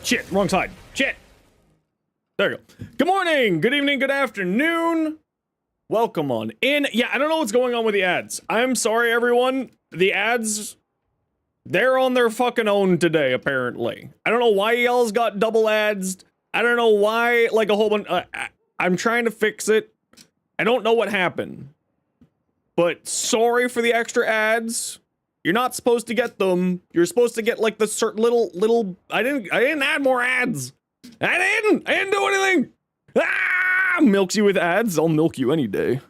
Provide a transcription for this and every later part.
Shit, wrong side. Shit. There you go. Good morning, good evening, good afternoon. Welcome on in. Yeah, I don't know what's going on with the ads. I'm sorry, everyone. The ads, they're on their fucking own today, apparently. I don't know why y'all's got double ads. I don't know why, like a whole bunch. I'm trying to fix it. I don't know what happened. But sorry for the extra ads. You're not supposed to get them. You're supposed to get like the certain little. I didn't add more ads. I didn't do anything. Ah, milks you with ads. I'll milk you any day.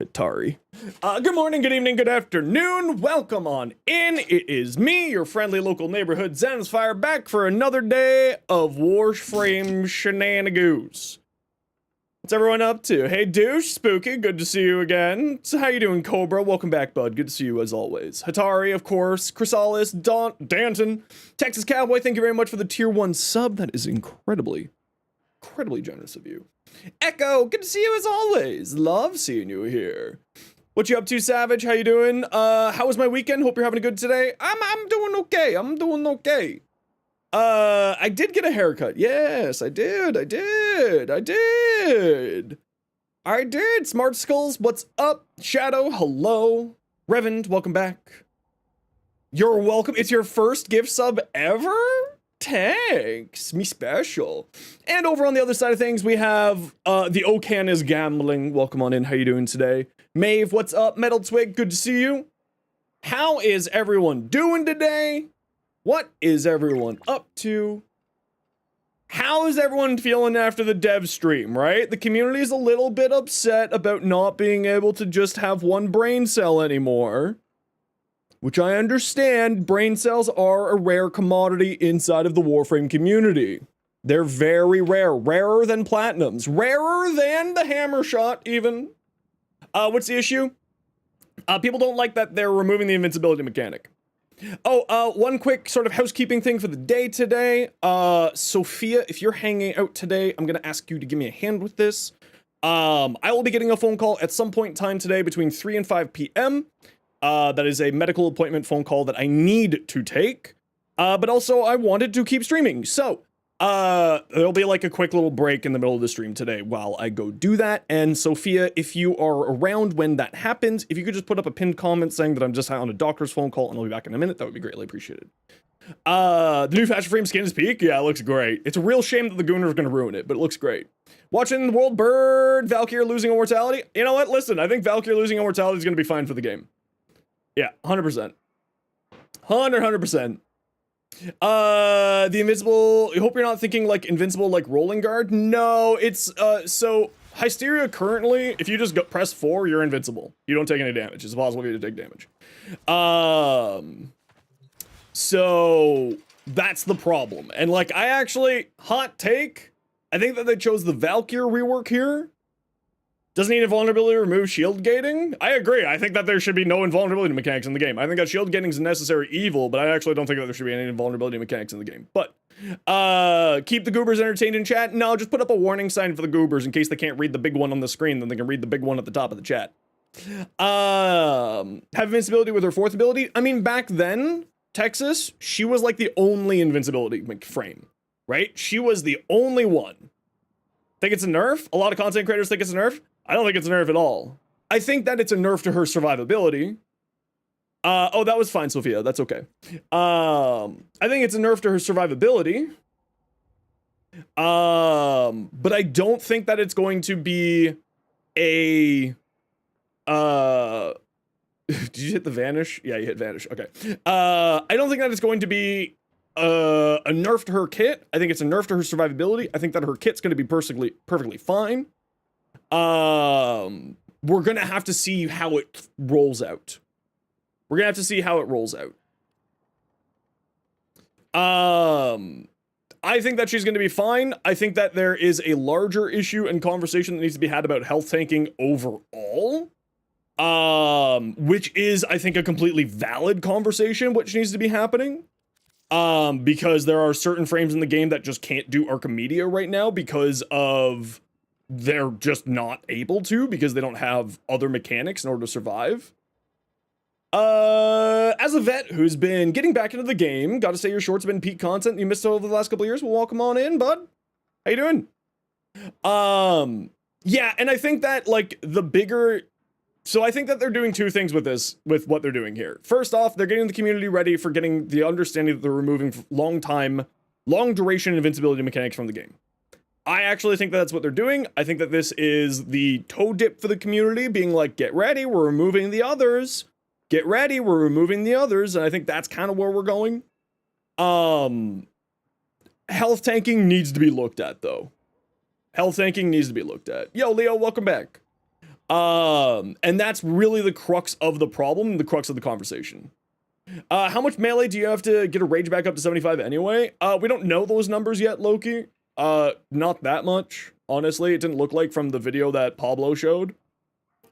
Atari. Good morning, good evening, good afternoon. Welcome on in. It is me, your friendly local neighborhood Zenosfire, back for another day of Warframe shenanigans. What's everyone up to? Hey, Douche, Spooky, good to see you again. So how you doing, Cobra? Welcome back, bud. Good to see you as always. Hatari, of course. Chrysalis, Danton, Texas Cowboy, thank you very much for the tier 1 sub. That is incredibly generous of you. Echo, good to see you as always. Love seeing you here. What you up to, Savage? How you doing? How was my weekend? Hope you're having a good today. I'm doing okay. I'm doing okay. I did get a haircut. Yes, I did. Smart Skulls, what's up? Shadow, hello. Reverend, welcome back. You're welcome. It's your first gift sub ever? Thanks. Me special. And over on the other side of things, we have the Ocan is Gambling. Welcome on in. How you doing today? Maeve, what's up? Metal Twig, good to see you. How is everyone doing today? What is everyone up to? How is everyone feeling after the dev stream, right? The community is a little bit upset about not being able to just have one brain cell anymore. Which I understand, brain cells are a rare commodity inside of the Warframe community. They're very rare, rarer than platinums, rarer than the hammer shot even. What's the issue? People don't like that they're removing the invincibility mechanic. Oh, one quick sort of housekeeping thing for the day today. Sophia, if you're hanging out today, I'm gonna ask you to give me a hand with this. I will be getting a phone call at some point in time today between 3 and 5 p.m. That is a medical appointment phone call that I need to take. But also I wanted to keep streaming. So, there'll be like a quick little break in the middle of the stream today while I go do that. And Sophia, if you are around when that happens, if you could just put up a pinned comment saying that I'm just on a doctor's phone call and I'll be back in a minute, that would be greatly appreciated. The new Fashion Frame skin is peak. Yeah, it looks great. It's a real shame that the Gooner is going to ruin it, but it looks great. Watching the world bird, Valkyr losing immortality. You know what? Listen, I think Valkyr losing immortality is going to be fine for the game. Yeah, 100%. 100%. The invincible, I hope you're not thinking like invincible like rolling guard. No, it's so Hysteria currently, if you just press 4, you're invincible. You don't take any damage. It's impossible for you to take damage. So that's the problem. And like I actually, hot take, I think that they chose the Valkyr rework here. Doesn't need invulnerability to remove shield gating? I agree. I think that there should be no invulnerability mechanics in the game. I think that shield gating is a necessary evil, but I actually don't think that there should be any invulnerability mechanics in the game. But, keep the goobers entertained in chat? No, just put up a warning sign for the goobers in case they can't read the big one on the screen, then they can read the big one at the top of the chat. Have invincibility with her 4th ability? I mean, back then, Texas, she was like the only invincibility frame, right? She was the only one. Think it's a nerf? A lot of content creators think it's a nerf. I don't think it's a nerf at all. I think that it's a nerf to her survivability. Oh, that was fine, Sophia. That's okay. I think it's a nerf to her survivability. But I don't think that it's going to be a... Did you hit the vanish? Yeah, you hit vanish. Okay. I don't think that it's going to be a nerf to her kit. I think it's a nerf to her survivability. I think that her kit's going to be perfectly fine. We're gonna have to see how it rolls out. I think that she's gonna be fine. I think that there is a larger issue and conversation that needs to be had about health tanking overall. Which is, I think, a completely valid conversation, which needs to be happening. Because there are certain frames in the game that just can't do Archimedia right now because of they're just not able to because they don't have other mechanics in order to survive. As a vet who's been getting back into the game, gotta say your shorts have been peak content you missed over the last couple of years. Well, welcome on in, bud. How you doing? Yeah, and I think that, like, so I think that they're doing two things with this, with what they're doing here. First off, they're getting the community ready for getting the understanding that they're removing long duration invincibility mechanics from the game. I actually think that's what they're doing. I think that this is the toe dip for the community, being like, get ready, we're removing the others. Get ready, we're removing the others, and I think that's kind of where we're going. Health tanking needs to be looked at, though. Health tanking needs to be looked at. Yo, Leo, welcome back. And that's really the crux of the problem, the crux of the conversation. How much melee do you have to get a rage back up to 75 anyway? We don't know those numbers yet, Loki. Not that much, honestly. It didn't look like from the video that Pablo showed.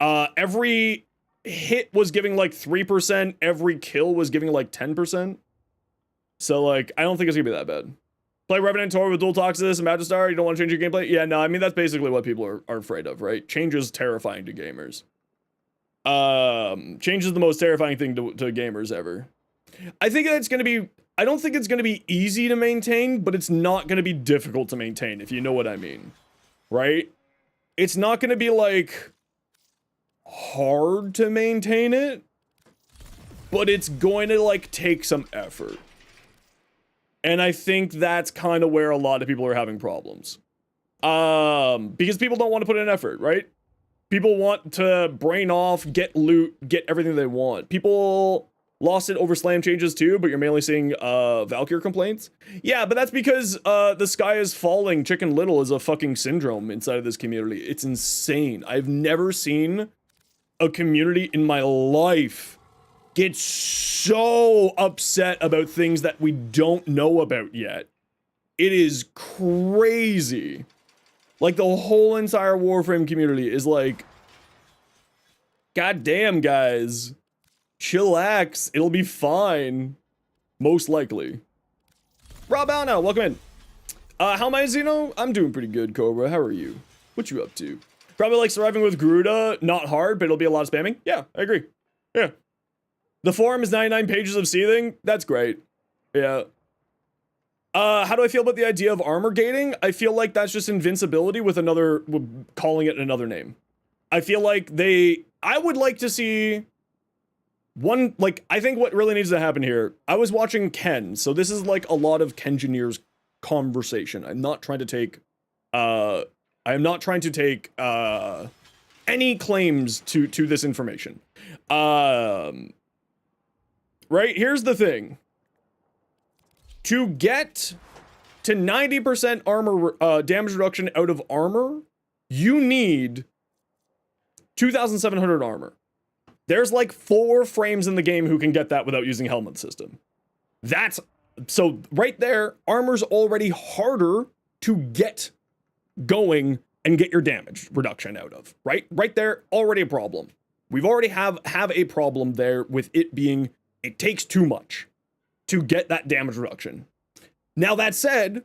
Every hit was giving like 3%, every kill was giving like 10%. So, like, I don't think it's gonna be that bad. Play Revenant Tor with Dual Toxis and Magistar, you don't want to change your gameplay? Yeah, no, I mean, that's basically what people are afraid of, right? Change is terrifying to gamers. Change is the most terrifying thing to gamers ever. I think it's gonna be, I don't think it's gonna be easy to maintain, but it's not gonna be difficult to maintain, if you know what I mean. Right? It's not gonna be, like, hard to maintain it, but it's going to, like, take some effort. And I think that's kind of where a lot of people are having problems. Because people don't want to put in effort, right? People want to brain off, get loot, get everything they want. People lost it over slam changes too, but you're mainly seeing Valkyr complaints. Yeah, but that's because the sky is falling, Chicken Little is a fucking syndrome inside of this community. It's insane. I've never seen a community in my life get so upset about things that we don't know about yet. It is crazy. Like, the whole entire Warframe community is like, God damn, guys. Chillax. It'll be fine. Most likely. Rob Alna, welcome in. How am I, Zeno? I'm doing pretty good, Cobra. How are you? What you up to? Probably like surviving with Garuda. Not hard, but it'll be a lot of spamming. Yeah, I agree. Yeah. The forum is 99 pages of seething. That's great. Yeah. How do I feel about the idea of armor gating? I feel like that's just invincibility with another, calling it another name. I feel like I would like to see one, like, I think what really needs to happen here, I was watching Ken, so this is like a lot of Kengineer's conversation. I'm not trying to take, any claims to this information. Right, here's the thing. To get to 90% armor, damage reduction out of armor, you need 2,700 armor. There's like 4 frames in the game who can get that without using helmet system. So right there, armor's already harder to get going and get your damage reduction out of, right? Right there, already a problem. We've already have a problem there with it being, it takes too much to get that damage reduction. Now that said,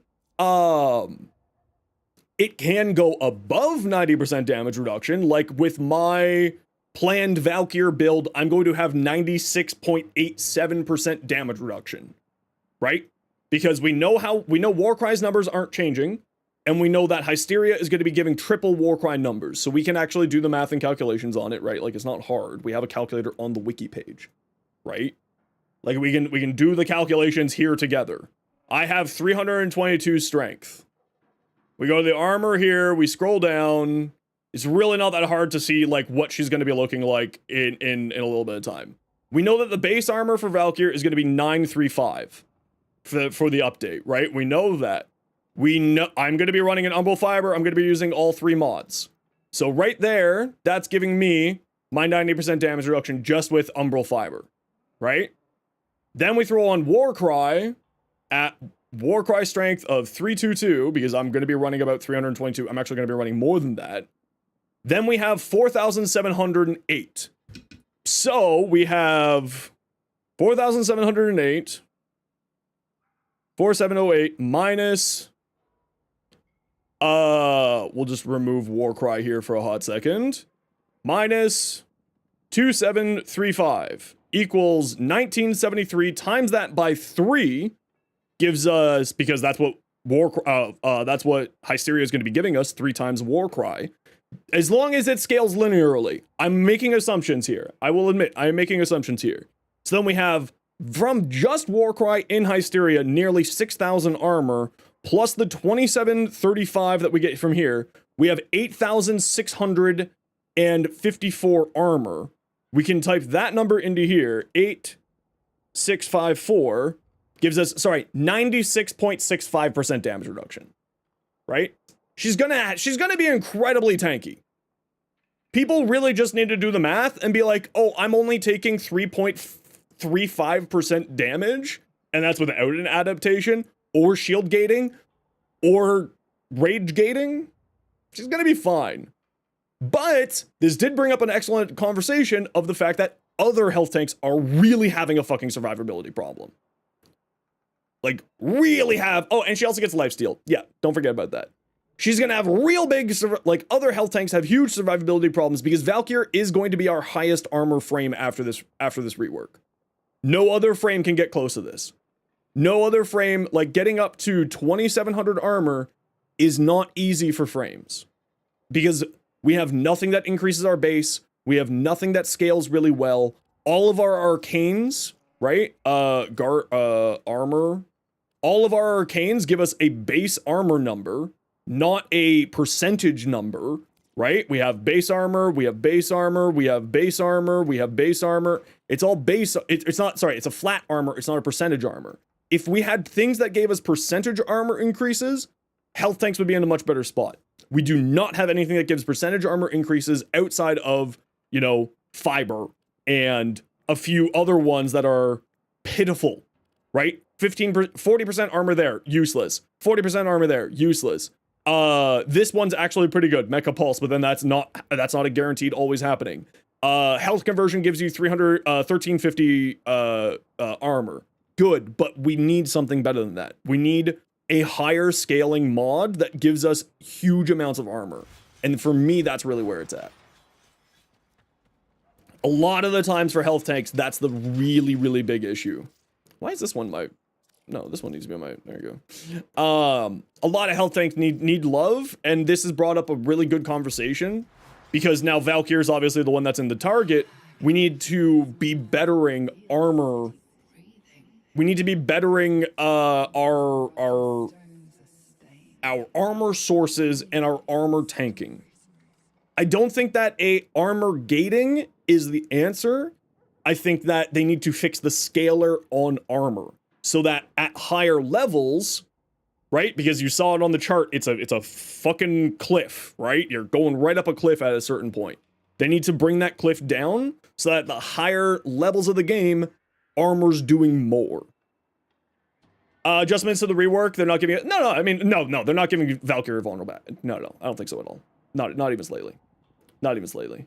it can go above 90% damage reduction. Like with my planned Valkyr build, I'm going to have 96.87% damage reduction, right? Because we know Warcry's numbers aren't changing, and we know that Hysteria is going to be giving triple Warcry numbers, so we can actually do the math and calculations on it, right? Like, it's not hard. We have a calculator on the wiki page, right? Like, we can do the calculations here together. I have 322 strength. We go to the armor here, we scroll down. It's really not that hard to see, like, what she's going to be looking like in a little bit of time. We know that the base armor for Valkyr is going to be 935 for the update, right? We know that. We know I'm going to be running an Umbral Fiber. I'm going to be using all 3 mods. So right there, that's giving me my 90% damage reduction just with Umbral Fiber, right? Then we throw on Warcry at Warcry strength of 322, because I'm going to be running about 322. I'm actually going to be running more than that. Then we have 4,708. So we have 4,708, 4,708 minus, we'll just remove Warcry here for a hot second, minus 2,735. equals 1973 times that by 3 gives us, because that's what that's what Hysteria is going to be giving us, 3 times Warcry. As long as it scales linearly. I'm making assumptions here. I will admit, I am making assumptions here. So then we have, from just Warcry in Hysteria, nearly 6,000 armor, plus the 2735 that we get from here. We have 8,654 armor. We can type that number into here, 8654, gives us, 96.65% damage reduction, right? She's gonna be incredibly tanky. People really just need to do the math and be like, oh, I'm only taking 3.35% damage, and that's without an adaptation, or shield gating, or rage gating. She's gonna be fine. But this did bring up an excellent conversation of the fact that other health tanks are really having a fucking survivability problem. Like, really have... Oh, and she also gets lifesteal. Yeah, don't forget about that. She's gonna have real big... Like, other health tanks have huge survivability problems because Valkyr is going to be our highest armor frame after this rework. No other frame can get close to this. No other frame... Like, getting up to 2,700 armor is not easy for frames. Because... we have nothing that increases our base. We have nothing that scales really well. All of our arcanes, right? Armor. All of our arcanes give us a base armor number, not a percentage number, right? We have base armor, we have base armor, we have base armor, we have base armor. It's all base. It's not, sorry, it's a flat armor. It's not a percentage armor. If we had things that gave us percentage armor increases, health tanks would be in a much better spot. We do not have anything that gives percentage armor increases outside of, you know, fiber and a few other ones that are pitiful, right? 40% armor there, useless. 40% armor there, useless. This one's actually pretty good, Mecha Pulse, but then that's not a guaranteed always happening. Health conversion gives you 1350 armor. Good, but we need something better than that. We need a higher scaling mod that gives us huge amounts of armor. And for me, that's really where it's at. A lot of the times for health tanks, that's the really, really big issue. Why is this one my... No, this one needs to be on my... There you go. A lot of health tanks need love, and this has brought up a really good conversation, because now Valkyr is obviously the one that's in the target. We need to be bettering armor. We need to be bettering our armor sources and our armor tanking. I don't think that a armor gating is the answer. I think that they need to fix the scaler on armor so that at higher levels, right? Because you saw it on the chart, it's a fucking cliff, right? You're going right up a cliff at a certain point. They need to bring that cliff down so that at the higher levels of the game, armor's doing more. Adjustments to the rework, they're not giving it... No, I mean, no, they're not giving Valkyr vulnerable back. No, I don't think so at all. Not even slightly. Not even slightly.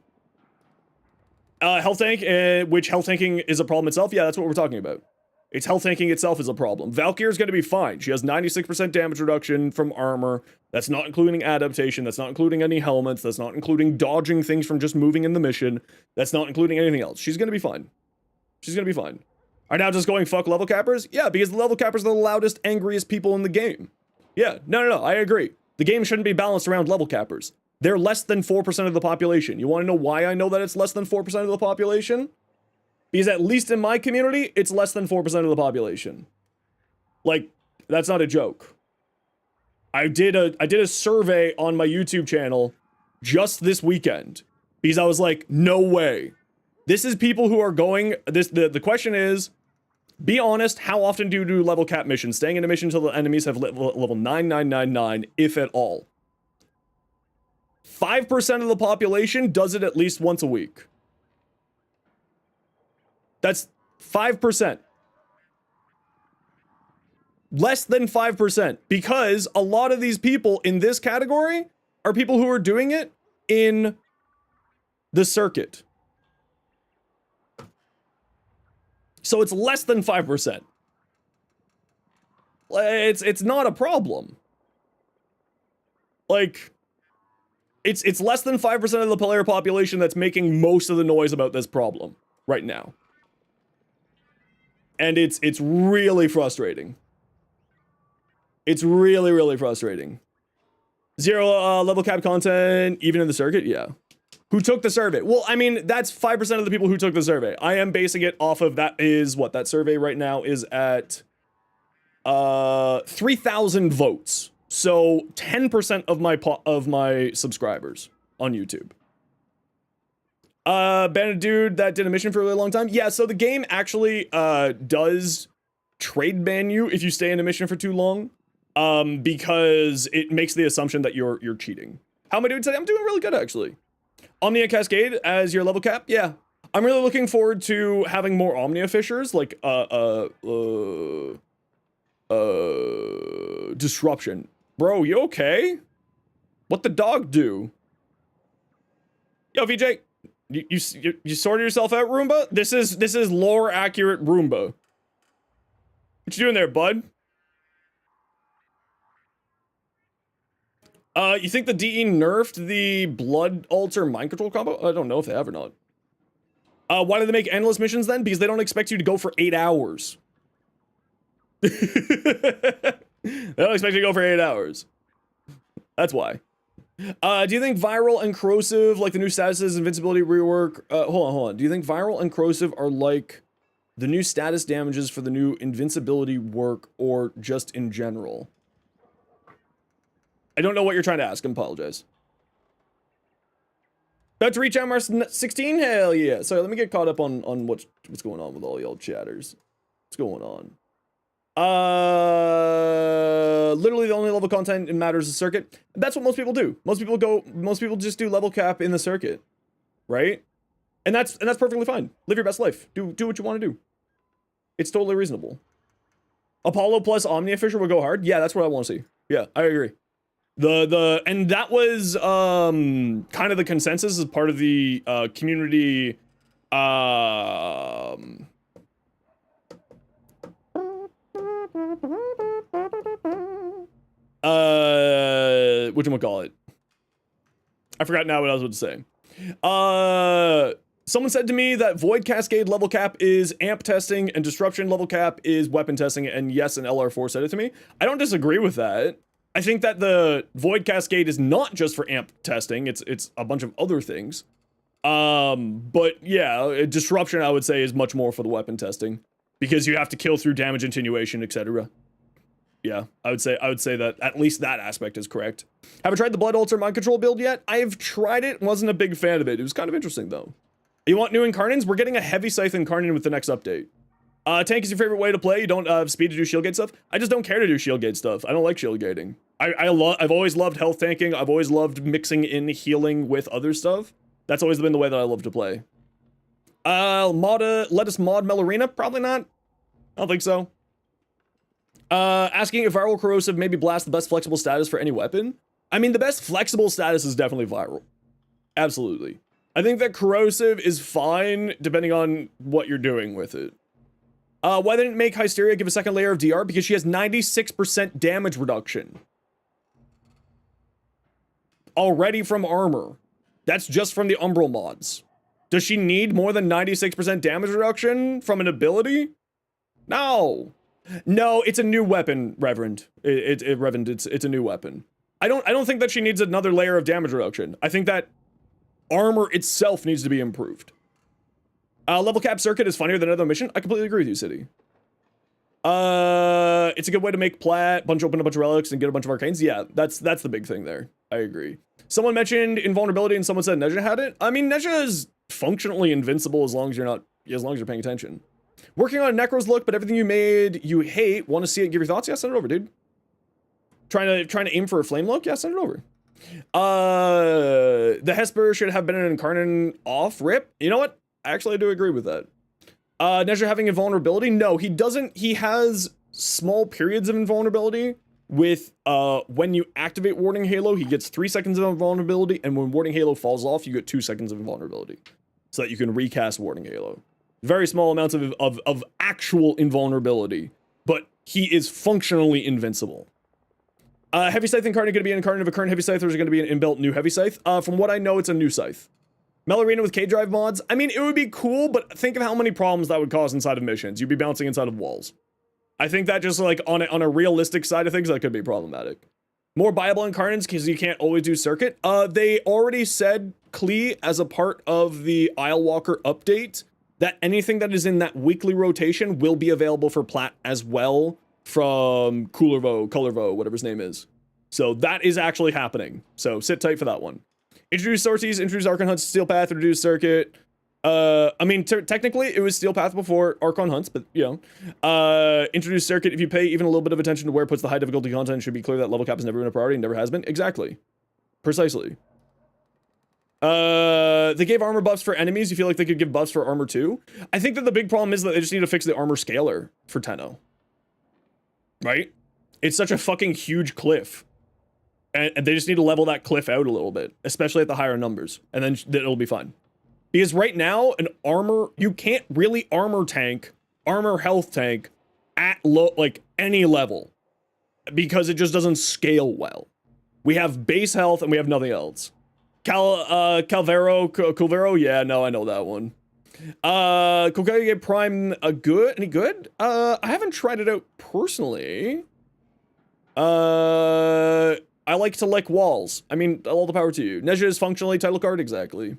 Health tank, which health tanking is a problem itself. Yeah, that's what we're talking about. It's health tanking itself is a problem. Valkyr's going to be fine. She has 96% damage reduction from armor. That's not including adaptation. That's not including any helmets. That's not including dodging things from just moving in the mission. That's not including anything else. She's going to be fine. She's going to be fine. Are now just going fuck level cappers? Yeah, because the level cappers are the loudest, angriest people in the game. Yeah, no, I agree. The game shouldn't be balanced around level cappers. They're less than 4% of the population. You want to know why I know that it's less than 4% of the population? Because at least in my community, it's less than 4% of the population. Like, that's not a joke. I did a survey on my YouTube channel just this weekend because I was like, no way. This is people who are going, the question is, be honest, how often do you do level cap missions? Staying in a mission until the enemies have level 9999, if at all. 5% of the population does it at least once a week. That's 5%. Less than 5%, because a lot of these people in this category are people who are doing it in the circuit. So it's less than 5%. It's not a problem. Like, it's less than 5% of the player population that's making most of the noise about this problem right now. And it's really frustrating. It's really, really frustrating. 0 level cap content, even in the circuit? Yeah. Who took the survey? Well, I mean, that's 5% of the people who took the survey. I am basing it off of that is what that survey right now is at 3,000 votes. So 10% of my subscribers on YouTube. Banned a dude that did a mission for a really long time. Yeah, so the game actually does trade ban you if you stay in a mission for too long. Because it makes the assumption that you're cheating. How am I doing today? I'm doing really good actually. Omnia Cascade as your level cap? Yeah. I'm really looking forward to having more Omnia Fissures, like Disruption. Bro, you okay? What the dog do? Yo, VJ, you sorted yourself out, Roomba? This is lore accurate Roomba. What you doing there, bud? You think the DE nerfed the Blood Altar mind control combo? I don't know if they have or not. Why do they make endless missions then? Because they don't expect you to go for 8 hours. They don't expect you to go for 8 hours. That's why. Do you think viral and corrosive, like the new statuses, invincibility, rework? Hold on. Do you think viral and corrosive are like the new status damages for the new invincibility work, or just in general? I don't know what you're trying to ask. I apologize. About to reach out Mars 16? Hell yeah. Sorry, let me get caught up on what's going on with all y'all chatters. What's going on? Literally the only level content that matters is circuit. That's what most people do. Most people just do level cap in the circuit. Right? And that's perfectly fine. Live your best life. Do what you want to do. It's totally reasonable. Apollo plus Omnia Fisher will go hard? Yeah, that's what I want to see. Yeah, I agree. And that was kind of the consensus as part of the community whatchamacallit? I forgot now what I was about to say. Someone said to me that Void Cascade level cap is amp testing and Disruption level cap is weapon testing, and yes, an LR4 said it to me. I don't disagree with that. I think that the Void Cascade is not just for amp testing, it's a bunch of other things. But yeah, Disruption I would say is much more for the weapon testing, because you have to kill through damage attenuation, etc. Yeah, I would say that at least that aspect is correct. Have I tried the Blood Altar mind control build yet? I have tried it, wasn't a big fan of it. It was kind of interesting though. You want new Incarnins? We're getting a Heavy Scythe Incarnin with the next update. Tank is your favorite way to play. You don't have speed to do shield gate stuff. I just don't care to do shield gate stuff. I don't like shield gating. I've always loved health tanking. I've always loved mixing in healing with other stuff. That's always been the way that I love to play. Let us mod Melorina? Probably not. I don't think so. Asking if viral corrosive maybe blast the best flexible status for any weapon. I mean, the best flexible status is definitely viral. Absolutely. I think that corrosive is fine depending on what you're doing with it. Why didn't make Hysteria give a second layer of DR? Because she has 96% damage reduction. Already from armor. That's just from the Umbral mods. Does she need more than 96% damage reduction from an ability? No. No, it's a new weapon, Reverend. Reverend, it's a new weapon. I don't think that she needs another layer of damage reduction. I think that armor itself needs to be improved. Level cap circuit is funnier than another mission. I completely agree with you, City. It's a good way to make plat, open a bunch of relics, and get a bunch of arcanes. Yeah, that's the big thing there. I agree. Someone mentioned invulnerability, and someone said Nezha had it. I mean, Nezha is functionally invincible as long as you're paying attention. Working on a Necros look, but everything you made you hate. Want to see it? Give your thoughts? Yeah, send it over, dude. Trying to aim for a flame look? Yeah, send it over. The Hesper should have been an Incarnin off rip. You know what? Actually, I do agree with that. Nezha having invulnerability? No, he doesn't. He has small periods of invulnerability with, when you activate Warding Halo, he gets 3 seconds of invulnerability, and when Warding Halo falls off, you get 2 seconds of invulnerability. So that you can recast Warding Halo. Very small amounts of actual invulnerability, but he is functionally invincible. Heavy Scythe Incarnate going to be an Incarnate of a current Heavy Scythe, or is it going to be an inbuilt new Heavy Scythe? From what I know, it's a new Scythe. Melorina with K-Drive mods. I mean, it would be cool, but think of how many problems that would cause inside of missions. You'd be bouncing inside of walls. I think that just like on a realistic side of things, that could be problematic. More viable incarnates because you can't always do circuit. They already said, Klee, as a part of the Islewalker update, that anything that is in that weekly rotation will be available for plat as well from Colorvo, whatever his name is. So that is actually happening. So sit tight for that one. Introduce sorties, introduce Archon Hunts, Steel Path, reduce circuit. I mean, technically it was Steel Path before Archon Hunts, but you know. Introduce circuit. If you pay even a little bit of attention to where it puts the high difficulty content, it should be clear that level cap has never been a priority and never has been. Exactly. Precisely. They gave armor buffs for enemies. You feel like they could give buffs for armor too? I think that the big problem is that they just need to fix the armor scaler for Tenno. Right? It's such a fucking huge cliff. And they just need to level that cliff out a little bit, especially at the higher numbers, and then it'll be fine. Because right now, an armor, you can't really armor health tank at like any level, because it just doesn't scale well. We have base health and we have nothing else. Calvero, yeah, no, I know that one. Kokage Prime, any good? I haven't tried it out personally. I like to lick walls. I mean, all the power to you. Nezha is functionally title card, exactly.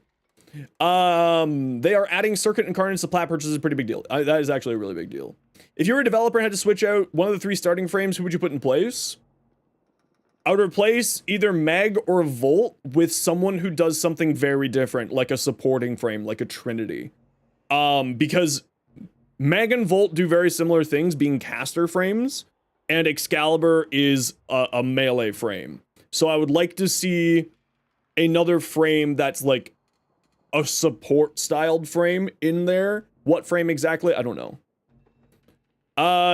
They are adding circuit incarnates to plat purchase is a pretty big deal. That is actually a really big deal. If you were a developer and had to switch out one of the 3 starting frames, who would you put in place? I would replace either Meg or Volt with someone who does something very different, like a supporting frame, like a Trinity. Because Meg and Volt do very similar things, being caster frames, and Excalibur is a melee frame. So I would like to see another frame that's like a support styled frame in there. What frame exactly? I don't know.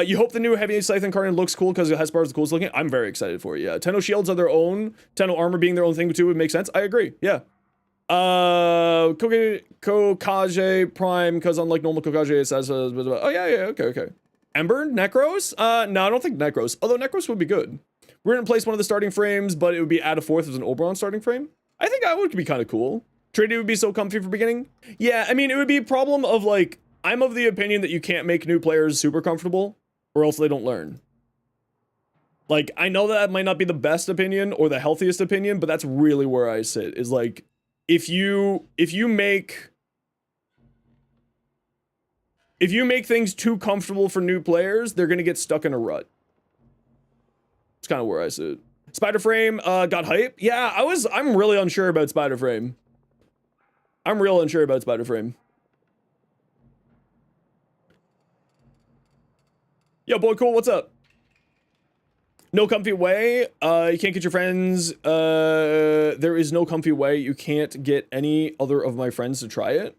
You hope the new Heavy Scythe incarnate looks cool because it has bars the coolest looking. I'm very excited for it, yeah. Tenno shields are their own. Tenno armor being their own thing too would make sense. I agree, yeah. Kokage Prime, because unlike normal Kokage, it says, oh yeah, okay. Ember? Necros? No, I don't think Necros. Although Necros would be good. We're gonna place one of the starting frames, but it would be add a 4th as an Oberon starting frame. I think that would be kind of cool. Trinity would be so comfy for beginning. Yeah, I mean, it would be a problem of like, I'm of the opinion that you can't make new players super comfortable or else they don't learn. Like, I know that might not be the best opinion or the healthiest opinion, but that's really where I sit, is like, if you make things too comfortable for new players, they're gonna get stuck in a rut. It's kind of where I sit. Spider Frame got hype. Yeah, I'm really unsure about Spider Frame. I'm real unsure about Spider Frame. Yo, boy, cool. What's up? No comfy way. You can't get your friends. There is no comfy way. You can't get any other of my friends to try it.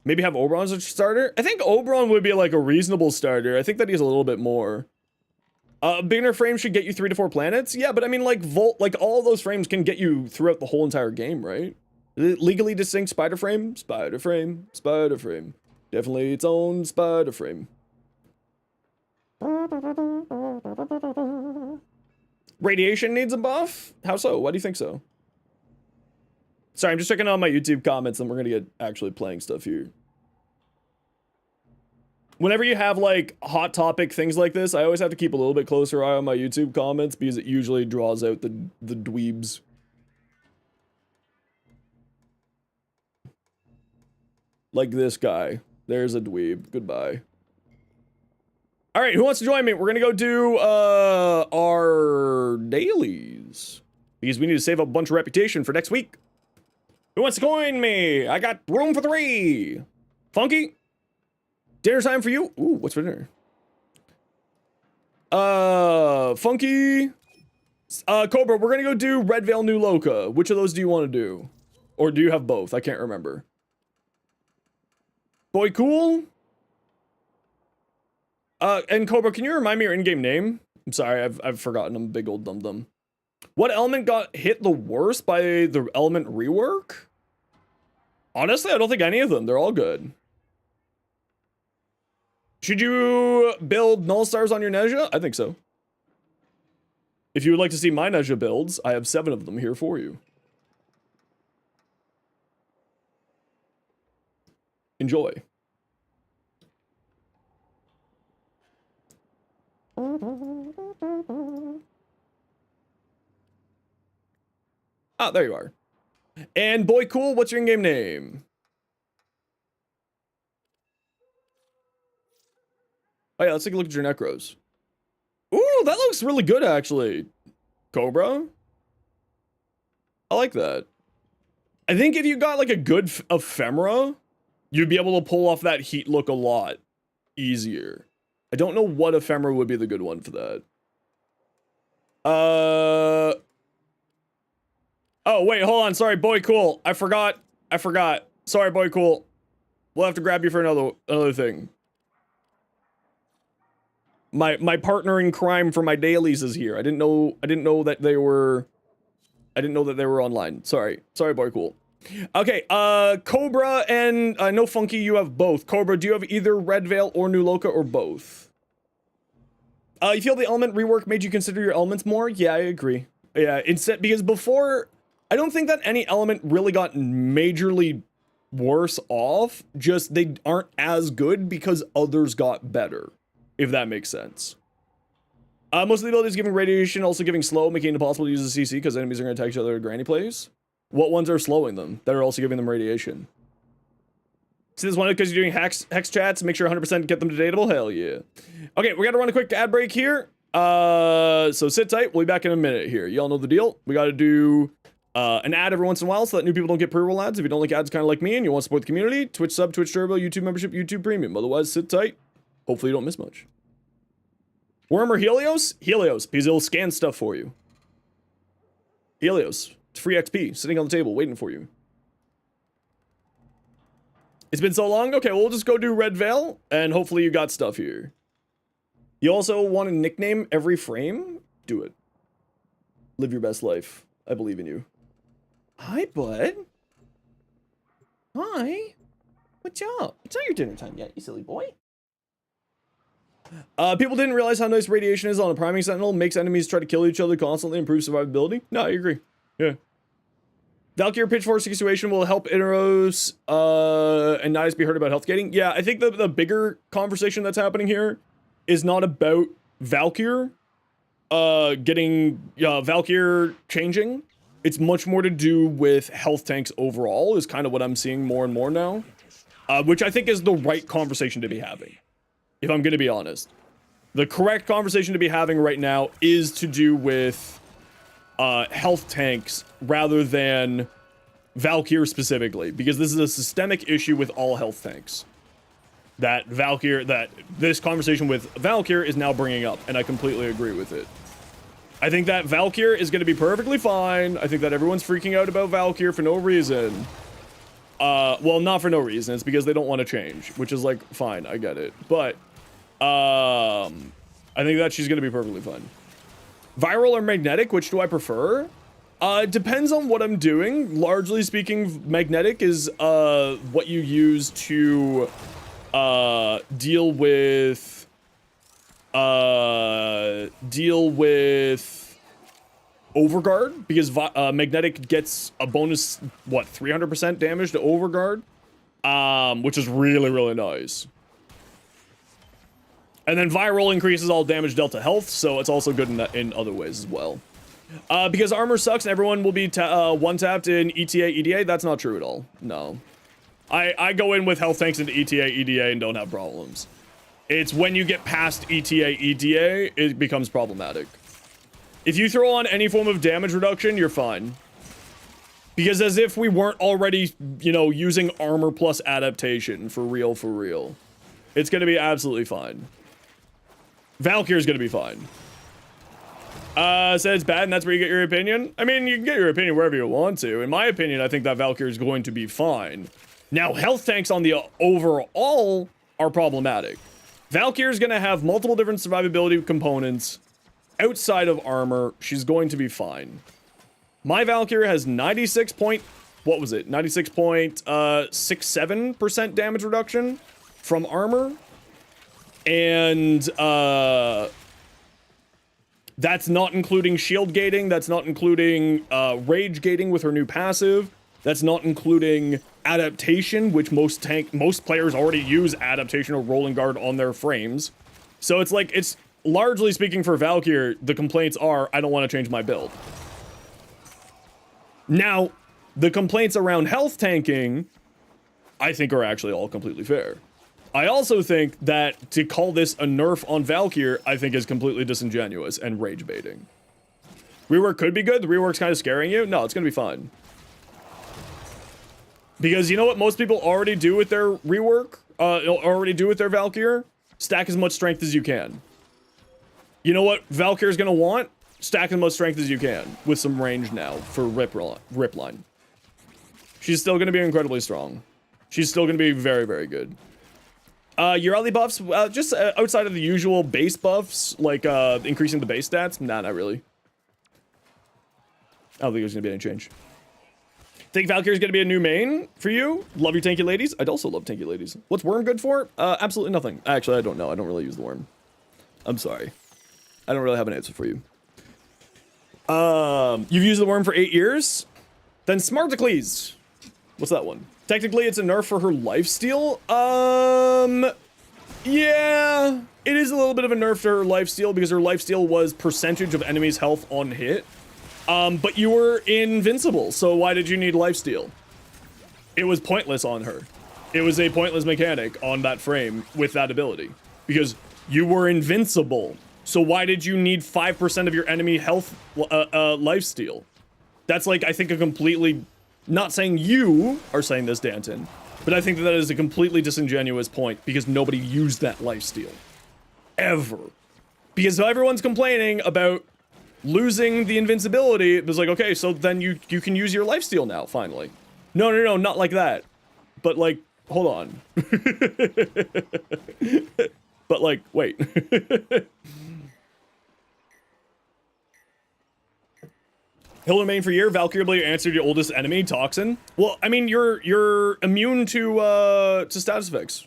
Maybe have Oberon as a starter. I think Oberon would be like a reasonable starter. I think that he's a little bit more. Beginner frame should get you 3 to 4 planets. Yeah, but I mean, like Volt, like all those frames can get you throughout the whole entire game, right? Legally distinct Spider Frame. Definitely its own Spider Frame. Radiation needs a buff? How so? Why do you think so? Sorry, I'm just checking on my YouTube comments and we're gonna get actually playing stuff here. Whenever you have like hot topic things like this, I always have to keep a little bit closer eye on my YouTube comments because it usually draws out the dweebs. Like this guy. There's a dweeb. Goodbye. All right, who wants to join me? We're gonna go do our dailies because we need to save up a bunch of reputation for next week. Who wants to join me? I got room for 3. Funky, dinner time for you. Ooh, what's for dinner? Funky, Cobra. We're gonna go do Red Veil New Loca. Which of those do you want to do, or do you have both? I can't remember. Boy, cool. And Cobra, can you remind me your in-game name? I'm sorry, I've forgotten. I'm a big old dum-dum. What element got hit the worst by the element rework? Honestly, I don't think any of them. They're all good. Should you build null stars on your Nezha? I think so. If you would like to see my Nezha builds, I have 7 of them here for you. enjoy. Ah, there you are. And boy cool, what's your in-game name? Oh yeah, let's take a look at your necros. Ooh, that looks really good actually. Cobra? I like that. I think if you got like a good ephemera, you'd be able to pull off that heat look a lot easier. I don't know what ephemera would be the good one for that. Oh, wait, hold on. Sorry, boy cool. I forgot. Sorry, boy cool. We'll have to grab you for another thing. My partner in crime for my dailies is here. I didn't know that they were online. Sorry, boy cool. Okay, Cobra and No Funky, you have both. Cobra, do you have either Red Veil or New Loka or both? You feel the element rework made you consider your elements more? Yeah, I agree. Yeah, instead, because before, I don't think that any element really got majorly worse off, just they aren't as good because others got better, if that makes sense. Most of the abilities giving radiation, also giving slow, making it impossible to use a CC because enemies are going to attack each other at granny plays. What ones are slowing them that are also giving them radiation? See this one because you're doing hex chats, make sure 100% get them to dateable? Hell yeah. Okay, we got to run a quick ad break here. So sit tight, we'll be back in a minute here. Y'all know the deal. We got to do an ad every once in a while so that new people don't get pre-roll ads. If you don't like ads kind of like me and you want to support the community, Twitch sub, Twitch Turbo, YouTube membership, YouTube Premium. Otherwise, sit tight. Hopefully you don't miss much. Worm or Helios? Helios, because it'll scan stuff for you. Helios. It's free XP, sitting on the table, waiting for you. It's been so long? Okay, well, we'll just go do Red Veil, and hopefully you got stuff here. You also want to nickname every frame? Do it. Live your best life. I believe in you. Hi, bud. Hi. What's up? It's not your dinner time yet, you silly boy. People didn't realize how nice radiation is on a priming sentinel. Makes enemies try to kill each other constantly, improve survivability. No, I agree. Yeah. Valkyr pitchfork situation will help Ineros and Nidus be heard about health gating. Yeah, I think the bigger conversation that's happening here is not about Valkyr Valkyr changing. It's much more to do with health tanks overall is kind of what I'm seeing more and more now. Which I think is the right conversation to be having. If I'm going to be honest. The correct conversation to be having right now is to do with health tanks rather than Valkyr specifically, because this is a systemic issue with all health tanks that this conversation with Valkyr is now bringing up, and I completely agree with it. I think that Valkyr is going to be perfectly fine. I think that everyone's freaking out about Valkyr for no reason. Well, not for no reason. It's because they don't want to change, which is like, fine, I get it. But, I think that she's going to be perfectly fine. Viral or magnetic, which do I prefer? Depends on what I'm doing. Largely speaking, magnetic is, what you use to, deal with Overguard, because magnetic gets a bonus, what, 300% damage to Overguard? Which is really, really nice. And then viral increases all damage dealt to health, so it's also good in other ways as well. Because armor sucks and everyone will be one-tapped in ETA, EDA, that's not true at all. No. I go in with health tanks into ETA, EDA and don't have problems. It's when you get past ETA, EDA, it becomes problematic. If you throw on any form of damage reduction, you're fine. Because as if we weren't already, you know, using armor plus adaptation for real, for real. It's gonna be absolutely fine. Valkyr's gonna be fine. Said it's bad and that's where you get your opinion. I mean, you can get your opinion wherever you want to. In my opinion, I think that Valkyr is going to be fine. Now, health tanks on the overall are problematic. Valkyr's gonna have multiple different survivability components. Outside of armor, she's going to be fine. My Valkyr has 96.67% damage reduction from armor. And, that's not including shield gating. That's not including, rage gating with her new passive. That's not including, adaptation, which most players already use adaptation or rolling guard on their frames. So it's like, it's largely speaking for Valkyr, the complaints are, I don't want to change my build. Now, the complaints around health tanking, I think are actually all completely fair. I also think that to call this a nerf on Valkyr, I think is completely disingenuous and rage baiting. Rework could be good. The rework's kind of scaring you. No, it's gonna be fine. Because you know what most people already do with their rework? Already do with their Valkyr? Stack as much strength as you can. You know what Valkyr's gonna want? Stack as much strength as you can with some range now for rip line. She's still gonna be incredibly strong. She's still gonna be very, very good. Your early buffs, just outside of the usual base buffs, like increasing the base stats? Nah, not really. I don't think there's gonna be any change. Think Valkyr's gonna be a new main for you? Love your tanky ladies? I'd also love tanky ladies. What's Worm good for? Absolutely nothing. Actually, I don't know. I don't really use the Worm. I'm sorry. I don't really have an answer for you. You've used the Worm for 8 years? Then Smarticles. What's that one? Technically, it's a nerf for her lifesteal. Yeah, it is a little bit of a nerf to her lifesteal because her lifesteal was percentage of enemies' health on hit. But you were invincible, so why did you need lifesteal? It was pointless on her. It was a pointless mechanic on that frame with that ability because you were invincible. So why did you need 5% of your enemy health lifesteal? That's like, I think a completely, not saying you are saying this, Danton, but I think that is a completely disingenuous point because nobody used that lifesteal. Ever. Because everyone's complaining about losing the invincibility. It was like, okay, so then you can use your lifesteal now, finally. No, not like that. But like, hold on. But like, wait. He'll remain for a year. Valkyr ability answered your oldest enemy, Toxin. Well, I mean, you're immune to status effects.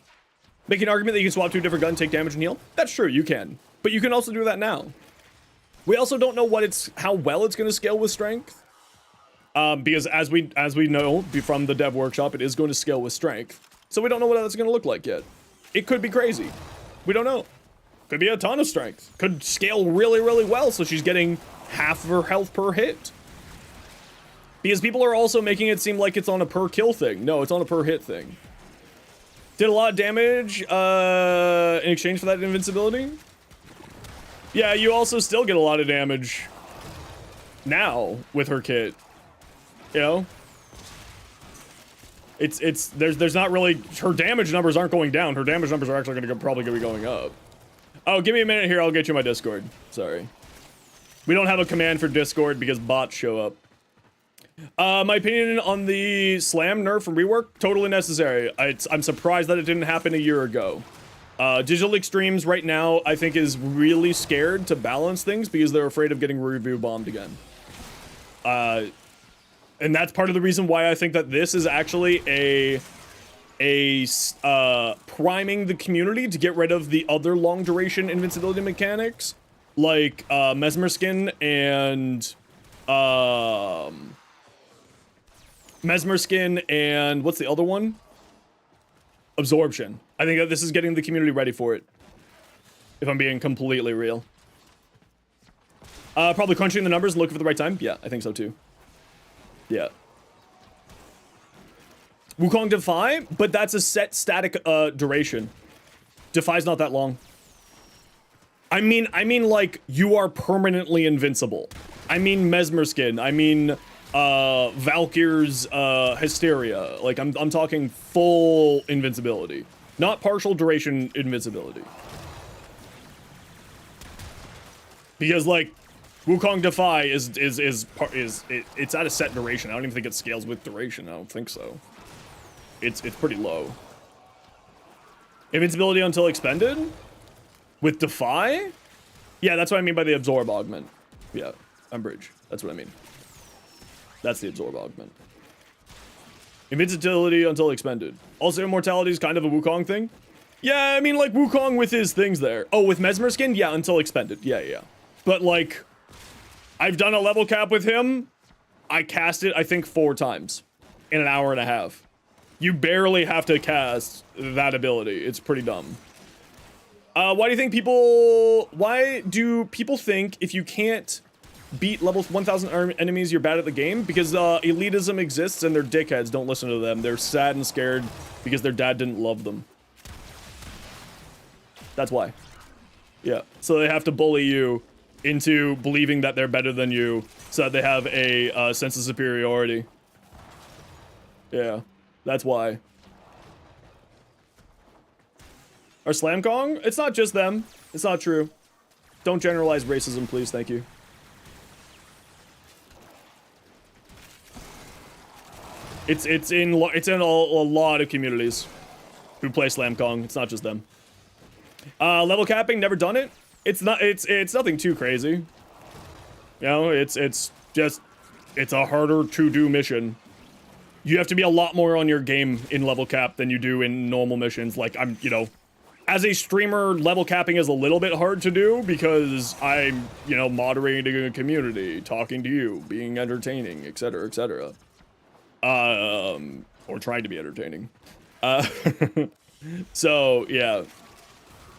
Make an argument that you can swap to a different gun, take damage, and heal. That's true, you can. But you can also do that now. We also don't know how well it's going to scale with strength. Because as we know from the dev workshop, it is going to scale with strength. So we don't know what that's going to look like yet. It could be crazy. We don't know. Could be a ton of strength. Could scale really, really well, so she's getting half of her health per hit. Because people are also making it seem like it's on a per kill thing. No, it's on a per hit thing. Did a lot of damage in exchange for that invincibility. Yeah, you also still get a lot of damage now with her kit. You know? There's not really, her damage numbers aren't going down. Her damage numbers are actually probably gonna be going up. Oh, give me a minute here, I'll get you my Discord. Sorry. We don't have a command for Discord because bots show up. My opinion on the slam nerf from rework, totally necessary. I'm surprised that it didn't happen a year ago. Digital Extremes right now, I think, is really scared to balance things because they're afraid of getting review bombed again. And that's part of the reason why I think that this is actually priming the community to get rid of the other long duration invincibility mechanics, like Mesmer Skin and what's the other one? Absorption. I think that this is getting the community ready for it. If I'm being completely real. Probably crunching the numbers and looking for the right time. Yeah, I think so too. Yeah. Wukong Defy, but that's a set static duration. Defy's not that long. I mean like you are permanently invincible. I mean Mesmer Skin. I mean Valkyr's Hysteria. Like I'm talking full invincibility, not partial duration invincibility. Because like Wukong Defy it's at a set duration. I don't even think it scales with duration. I don't think so. It's pretty low. Invincibility until expended? With Defy? Yeah, that's what I mean by the absorb augment. Yeah, Umbridge. That's what I mean. That's the absorb augment. Invincibility until expended. Also, immortality is kind of a Wukong thing. Yeah, I mean, like, Wukong with his things there. Oh, with Mesmer Skin? Yeah, until expended. Yeah. But, like, I've done a level cap with him. I cast it, I think, 4 times in an hour and a half. You barely have to cast that ability. It's pretty dumb. Why do people think if you can't beat level 1000 enemies, you're bad at the game? Because elitism exists and they're dickheads. Don't listen to them. They're sad and scared because their dad didn't love them. That's why. Yeah. So they have to bully you into believing that they're better than you so that they have a sense of superiority. Yeah. That's why. Or Slam Kong? It's not just them. It's not true. Don't generalize racism, please. Thank you. It's in a lot of communities who play Slam Kong. It's not just them. Level capping, never done it. It's nothing too crazy. You know, it's a harder to do mission. You have to be a lot more on your game in level cap than you do in normal missions. Like, you know, as a streamer, level capping is a little bit hard to do because I'm, you know, moderating a community, talking to you, being entertaining, etc., etc. Or trying to be entertaining. So, yeah.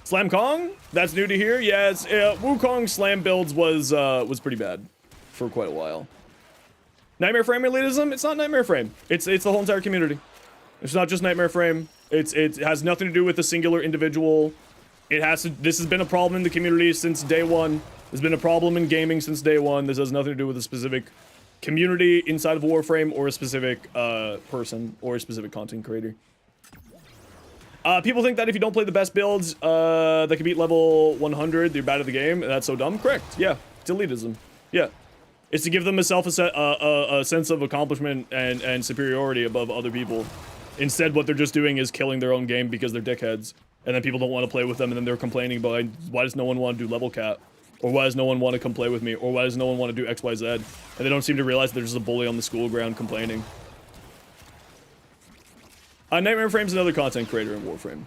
Slam Kong? That's new to here? Yeah, Wukong Slam builds was pretty bad for quite a while. Nightmare Frame elitism? It's not Nightmare Frame. It's the whole entire community. It's not just Nightmare Frame. It has nothing to do with a singular individual. This has been a problem in the community since day one. There's been a problem in gaming since day one. This has nothing to do with a specific community inside of Warframe or a specific person or a specific content creator. People think that if you don't play the best builds that can beat level 100, you're bad at the game. And that's so dumb. Correct. Yeah. It's elitism. Yeah. It's to give them a sense of accomplishment and superiority above other people. Instead, what they're just doing is killing their own game because they're dickheads. And then people don't want to play with them, and then they're complaining about why does no one want to do level cap? Or why does no one want to come play with me? Or why does no one want to do XYZ? And they don't seem to realize they're just a bully on the school ground complaining. Nightmare Frame's another content creator in Warframe.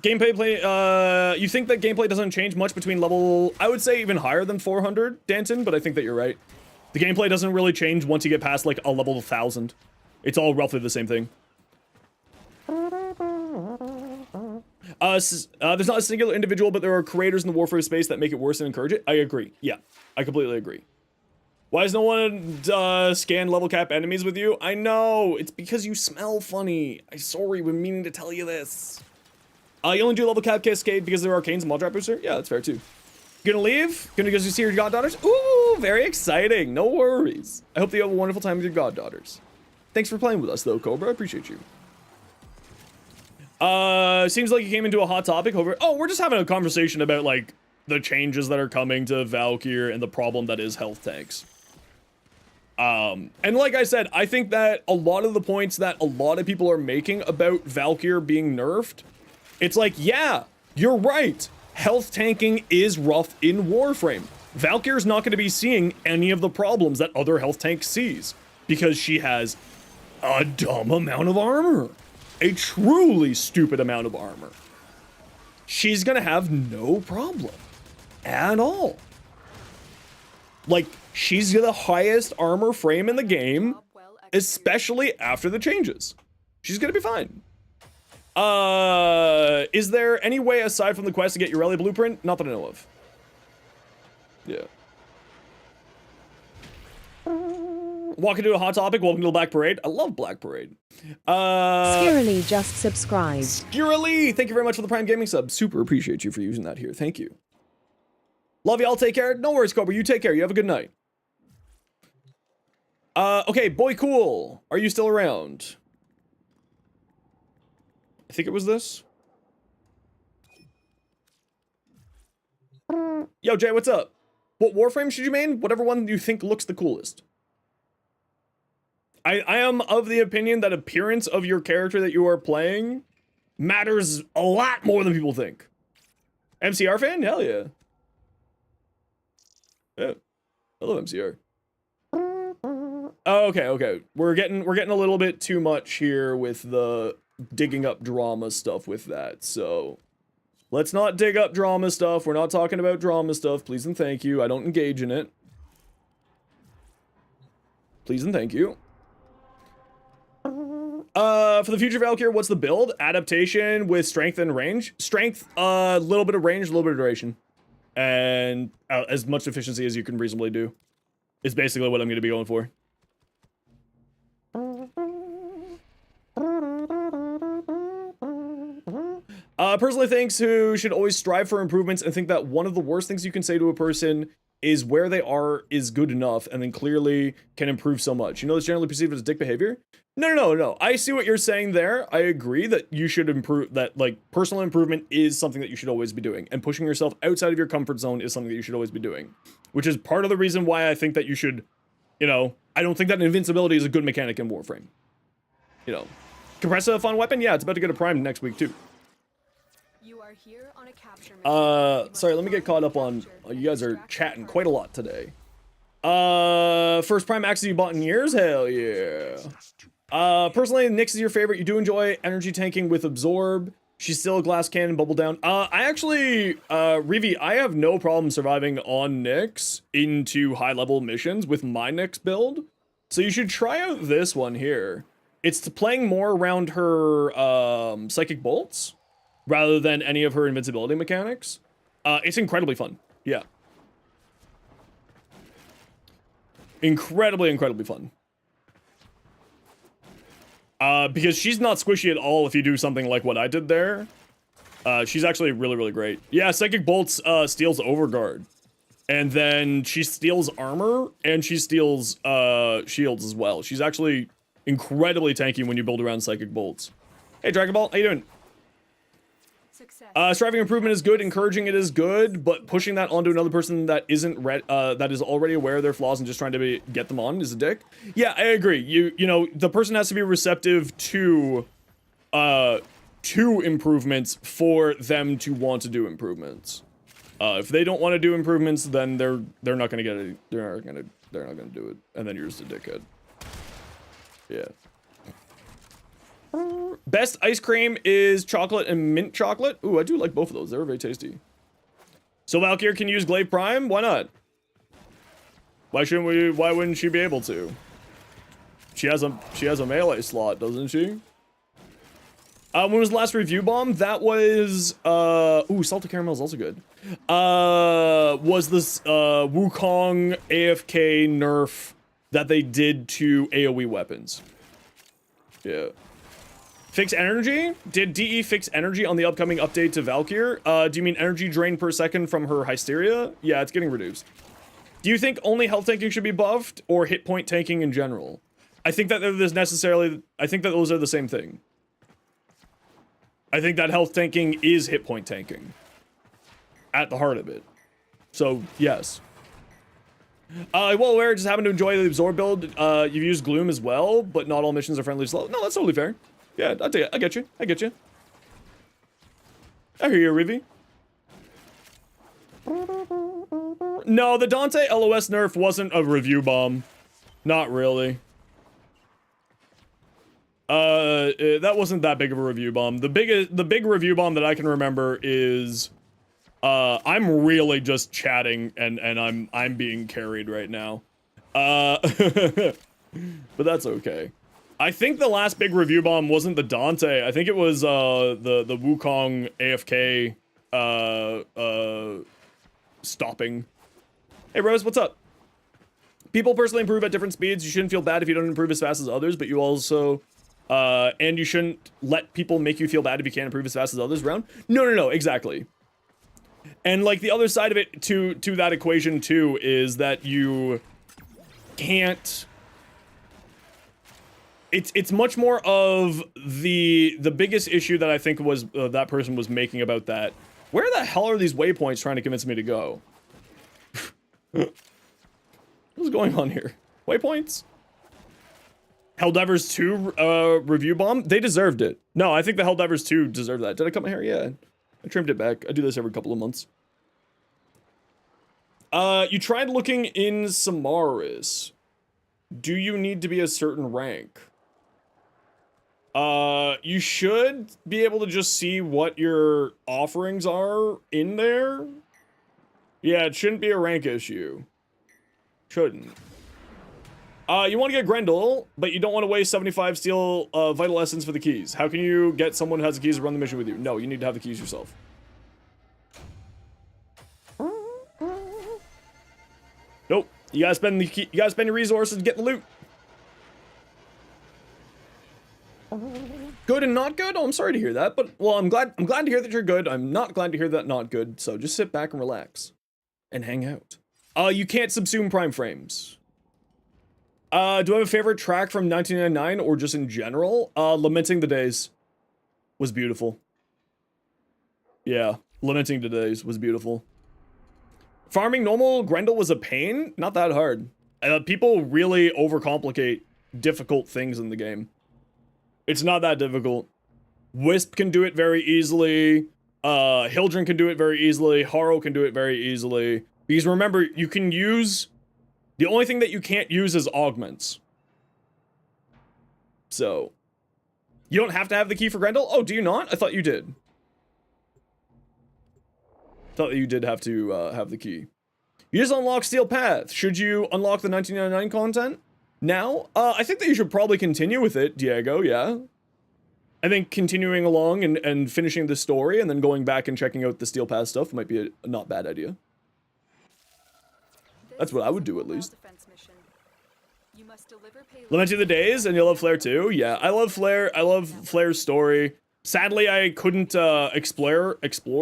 Gameplay, you think that gameplay doesn't change much between level, I would say even higher than 400, Danton, but I think that you're right. The gameplay doesn't really change once you get past, like, a level 1000. It's all roughly the same thing. There's not a singular individual, but there are creators in the Warframe space that make it worse and encourage it. I agree. Yeah, I completely agree. Why does no one scan level cap enemies with you? I know, it's because you smell funny. I'm sorry, we're meaning to tell you this. You only do level cap cascade because they're arcanes and multi booster? Yeah, that's fair too. Gonna leave? Gonna go see your goddaughters? Ooh, very exciting. No worries. I hope that you have a wonderful time with your goddaughters. Thanks for playing with us though, Cobra. I appreciate you. Seems like you came into a hot topic over. Oh, we're just having a conversation about like the changes that are coming to Valkyr and the problem that is health tanks. And like I said, I think that a lot of the points that a lot of people are making about Valkyr being nerfed, it's like, yeah, you're right. Health tanking is rough in Warframe. Valkyr's not going to be seeing any of the problems that other health tanks sees because she has a dumb amount of armor. A truly stupid amount of armor. She's going to have no problem at all. Like, she's the highest armor frame in the game, especially after the changes. She's going to be fine. Is there any way aside from the quest to get your Rally blueprint? Not that I know of. Yeah. Walking to a hot topic. Welcome to the Black Parade. I love Black Parade. Skirily just subscribed. Skirily, thank you very much for the Prime Gaming sub. Super appreciate you for using that here. Thank you. Love y'all. Take care. No worries, Cobra. You take care. You have a good night. Okay, Boy Cool. Are you still around? I think it was this. Yo, Jay, what's up? What Warframe should you main? Whatever one you think looks the coolest. I am of the opinion that appearance of your character that you are playing matters a lot more than people think. MCR fan? Hell yeah. Yeah. I love MCR. Oh, okay. We're getting a little bit too much here with the digging up drama stuff with that, so let's not dig up drama stuff. We're not talking about drama stuff, please and thank you. I don't engage in it. Please and thank you. For the future Valkyr, what's the build? Adaptation with strength and range. Strength, a little bit of range, a little bit of duration. And as much efficiency as you can reasonably do. Is basically what I'm going to be going for. Personally thinks who should always strive for improvements and think that one of the worst things you can say to a person is where they are is good enough and then clearly can improve so much. You know, it's generally perceived as dick behavior. No. I see what you're saying there. I agree that you should improve, that like personal improvement is something that you should always be doing, and pushing yourself outside of your comfort zone is something that you should always be doing, which is part of the reason why I think that you should, you know, I don't think that invincibility is a good mechanic in Warframe. You know, compress a fun weapon. Yeah, it's about to get a prime next week too. Here on a capture sorry, let me get caught up on, you guys are chatting quite a lot today. First prime access you bought in years? Hell yeah. Personally, Nyx is your favorite. You do enjoy energy tanking with Absorb. She's still a glass cannon, bubble down. I actually, Revi, I have no problem surviving on Nyx into high level missions with my Nyx build. So you should try out this one here. It's playing more around her, psychic bolts, rather than any of her invincibility mechanics. It's incredibly fun. Yeah. Incredibly fun. Because she's not squishy at all if you do something like what I did there. She's actually really great. Yeah, Psychic Bolts steals Overguard. And then she steals armor, and she steals shields as well. She's actually incredibly tanky when you build around Psychic Bolts. Hey, Dragon Ball, how you doing? Striving improvement is good, encouraging it is good, but pushing that onto another person that isn't that is already aware of their flaws and just trying to get them on is a dick. Yeah, I agree. You know, the person has to be receptive to improvements for them to want to do improvements. If they don't want to do improvements, then they're not gonna get it. They're not gonna do it, and then you're just a dickhead. Yeah. Best ice cream is chocolate and mint chocolate. Ooh, I do like both of those. They're very tasty. So Valkyr can use Glaive Prime? Why not? Why wouldn't she be able to? She has a melee slot, doesn't she? When was the last review bomb? That was ooh, salted caramel is also good. Was this Wukong AFK nerf that they did to AoE weapons. Yeah. Fix energy? Did DE fix energy on the upcoming update to Valkyr? Do you mean energy drain per second from her Hysteria? Yeah, it's getting reduced. Do you think only health tanking should be buffed, or hit point tanking in general? I think that I think that those are the same thing. I think that health tanking is hit point tanking. At the heart of it. So, yes. Well aware, just happen to enjoy the Absorb build. You've used Gloom as well, but not all missions are friendly slow. No, that's totally fair. Yeah, I get you. I get you. I hear you, Rivi. No, the Dante LOS nerf wasn't a review bomb. Not really. That wasn't that big of a review bomb. The big review bomb that I can remember is I'm really just chatting and I'm being carried right now. But that's okay. I think the last big review bomb wasn't the Dante. I think it was the Wukong AFK stopping. Hey Rose, what's up? People personally improve at different speeds. You shouldn't feel bad if you don't improve as fast as others, but you also and you shouldn't let people make you feel bad if you can't improve as fast as others around. No, exactly. And like the other side of it to that equation too is that you can't. It's much more of the biggest issue that I think was that person was making about that. Where the hell are these waypoints trying to convince me to go? What's going on here? Waypoints? Helldivers 2 review bomb? They deserved it. No, I think the Helldivers 2 deserved that. Did I cut my hair? Yeah. I trimmed it back. I do this every couple of months. You tried looking in Samaris. Do you need to be a certain rank? You should be able to just see what your offerings are in there. Yeah, it shouldn't be a rank issue. Shouldn't. You want to get Grendel, but you don't want to waste 75 steel vital essence for the keys. How can you get someone who has the keys to run the mission with you? No, you need to have the keys yourself. Nope. You gotta spend you gotta spend your resources to get the loot. Good and not good? Oh, I'm sorry to hear that, but well, I'm glad to hear that you're good. I'm not glad to hear that not good. So just sit back and relax and hang out. You can't subsume prime frames. Do I have a favorite track from 1999 or just in general? Lamenting the Days was beautiful. Yeah, Lamenting the Days was beautiful. Farming normal Grendel was a pain. Not that hard. People really overcomplicate difficult things in the game. It's not that difficult. Wisp can do it very easily. Hildren can do it very easily. Harrow can do it very easily. Because remember, you can use... The only thing that you can't use is augments. So... You don't have to have the key for Grendel? Oh, do you not? I thought you did. Thought that you did have to have the key. You just unlock Steel Path. Should you unlock the 1999 content now? I think that you should probably continue with it, Diego, yeah. I think continuing along and finishing the story and then going back and checking out the Steel Path stuff might be a not bad idea. That's what I would do, at least. Lamenting the Days, and you love Flare too? Yeah, I love Flare. I love Flare's story. Sadly, I couldn't explore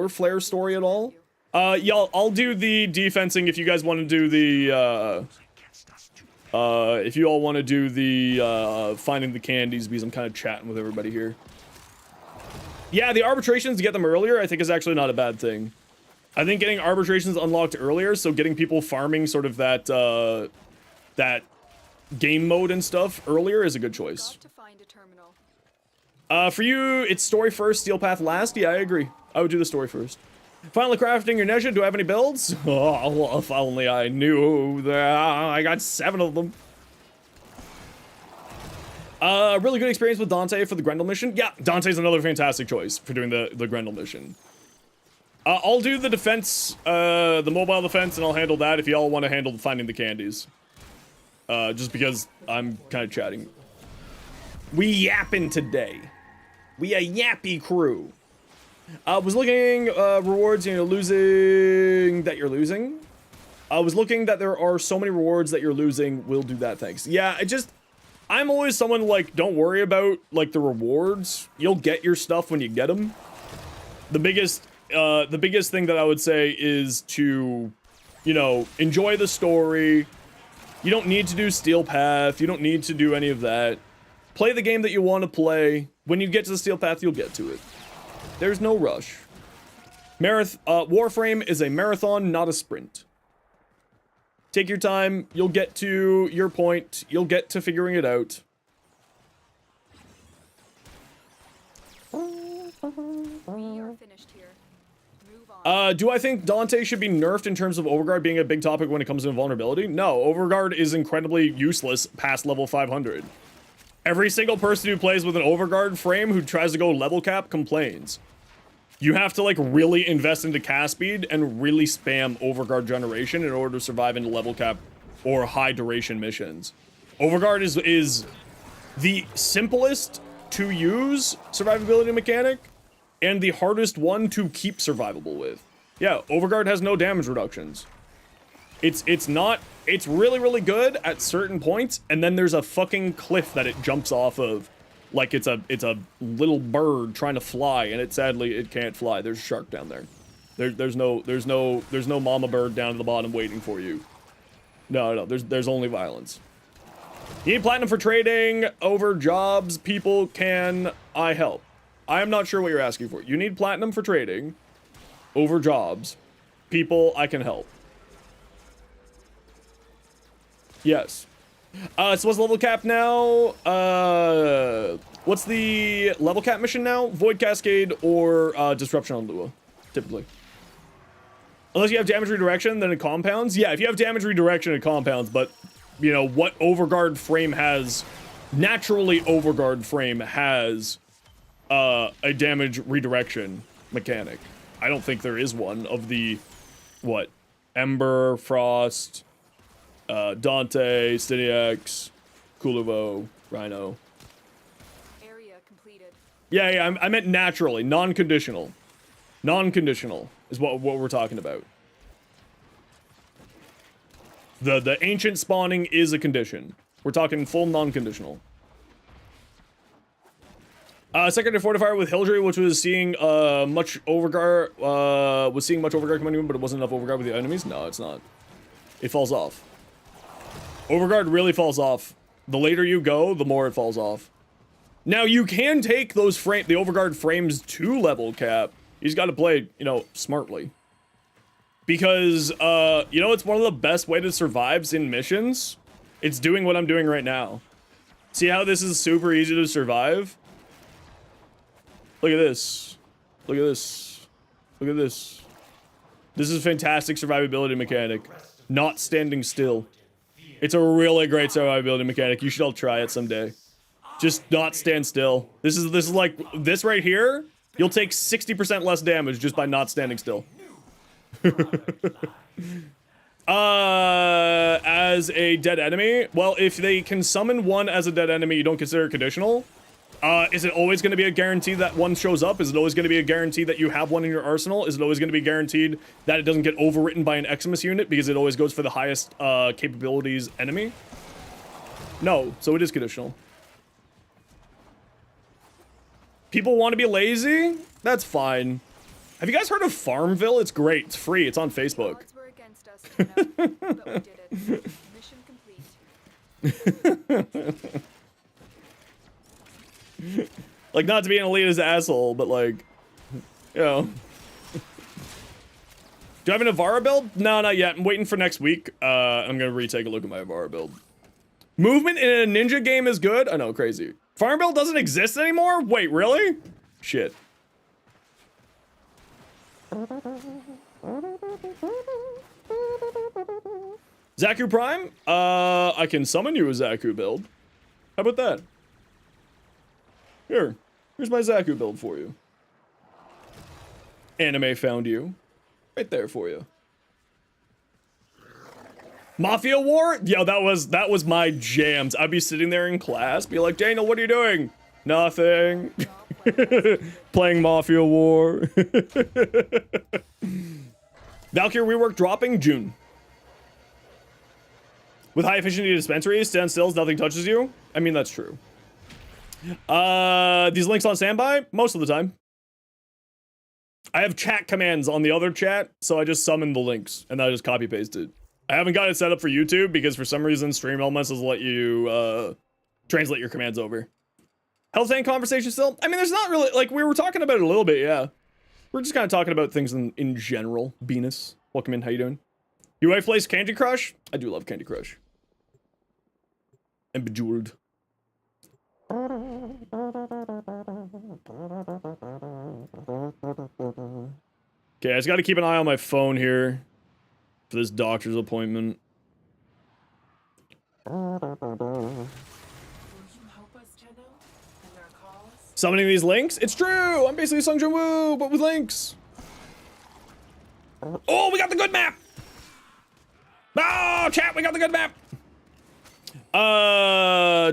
Flare's story at all. Yeah, I'll do the defensing if you guys want to do the, if you all want to do the, finding the candies, because I'm kind of chatting with everybody here. Yeah, the arbitrations to get them earlier, I think is actually not a bad thing. I think getting arbitrations unlocked earlier, so getting people farming sort of that, that game mode and stuff earlier is a good choice. For you, it's story first, Steel Path last. Yeah, I agree. I would do the story first. Finally crafting your Nezha. Do I have any builds? Oh, well, if only I knew that. I got 7 of them. Really good experience with Dante for the Grendel mission. Yeah, Dante's another fantastic choice for doing the Grendel mission. I'll do the defense, the mobile defense, and I'll handle that if y'all want to handle finding the candies. Just because I'm kind of chatting. We yapping today. We a yappy crew. I was looking, rewards you're losing, that you're losing. I was looking that there are so many rewards that you're losing. We'll do that, thanks. Yeah, I'm always someone like, don't worry about, like, the rewards. You'll get your stuff when you get them. The biggest thing that I would say is to, you know, enjoy the story. You don't need to do Steel Path. You don't need to do any of that. Play the game that you want to play. When you get to the Steel Path, you'll get to it. There's no rush. Warframe is a marathon, not a sprint. Take your time. You'll get to your point. You'll get to figuring it out. Do I think Dante should be nerfed in terms of Overguard being a big topic when it comes to invulnerability? No, Overguard is incredibly useless past level 500. Every single person who plays with an Overguard frame who tries to go level cap complains. You have to, like, really invest into cast speed and really spam Overguard generation in order to survive into level cap or high duration missions. Overguard is the simplest to use survivability mechanic and the hardest one to keep survivable with. Yeah, Overguard has no damage reductions. It's really, really good at certain points, and then there's a fucking cliff that it jumps off of. Like it's a little bird trying to fly, and sadly it can't fly. There's a shark down there. There's no mama bird down at the bottom waiting for you. No, there's only violence. You need platinum for trading over jobs. People, can I help? I am not sure what you're asking for. You need platinum for trading over jobs. People, I can help. Yes. So what's the level cap now? What's the level cap mission now? Void Cascade or Disruption on Lua, typically. Unless you have damage redirection, then it compounds. Yeah, if you have damage redirection, it compounds, but, you know, what Overguard frame has, naturally Overguard frame has a damage redirection mechanic. I don't think there is one of the, what, Ember, Frost, Dante, Stydiax, Kuluvo, Rhino. Area completed. Yeah, I meant naturally, non-conditional. Non-conditional is what we're talking about. The ancient spawning is a condition. We're talking full non-conditional. Secondary fortifier with Hildry, which was seeing much overguard, coming in, but it wasn't enough overguard with the enemies. No, it's not. It falls off. Overguard really falls off. The later you go, the more it falls off. Now you can take those the overguard frames to level cap. You just got to play, you know, smartly. Because you know, it's one of the best way to survive in missions. It's doing what I'm doing right now. See how this is super easy to survive? Look at this. Look at this. Look at this. This is a fantastic survivability mechanic. Not standing still. It's a really great survivability mechanic. You should all try it someday. Just not stand still. This is like this right here. You'll take 60% less damage just by not standing still. As a dead enemy, well, if they can summon one as a dead enemy, you don't consider it conditional. Is it always going to be a guarantee that one shows up? Is it always going to be a guarantee that you have one in your arsenal? Is it always going to be guaranteed that it doesn't get overwritten by an Eximus unit because it always goes for the highest capabilities enemy? No, so it is conditional. People want to be lazy? That's fine. Have you guys heard of Farmville? It's great. It's free. It's on Facebook. Odds were against us, but we did it. Mission complete. Like, not to be an elitist asshole, but like, you know. Do I have an Avara build? No, not yet. I'm waiting for next week. I'm gonna retake a look at my Avara build. Movement in a ninja game is good? I know, crazy. Farmville doesn't exist anymore? Wait, really? Shit. Zaku Prime? I can summon you a Zaku build. How about that? Here's my Zaku build for you. Anime found you. Right there for you. Mafia War? Yo, that was my jams. I'd be sitting there in class, be like, Daniel, what are you doing? Nothing. Playing Mafia War. Valkyr rework dropping June. With high efficiency dispensaries, stand stills, nothing touches you. I mean, that's true. These links on standby most of the time. I have chat commands on the other chat, so I just summon the links and then I just copy paste it. I haven't got it set up for YouTube because for some reason Stream Elements doesn't let you translate your commands over. Health tank conversation still? I mean, there's not really, like, we were talking about it a little bit, yeah. We're just kind of talking about things in general. Venus, welcome in, how you doing? Your wife plays Candy Crush? I do love Candy Crush. And Bejeweled. Okay, I just got to keep an eye on my phone here for this doctor's appointment. Summoning these links? It's true! I'm basically Sung Jin Woo, but with links. Oh, we got the good map! Oh, chat, we got the good map!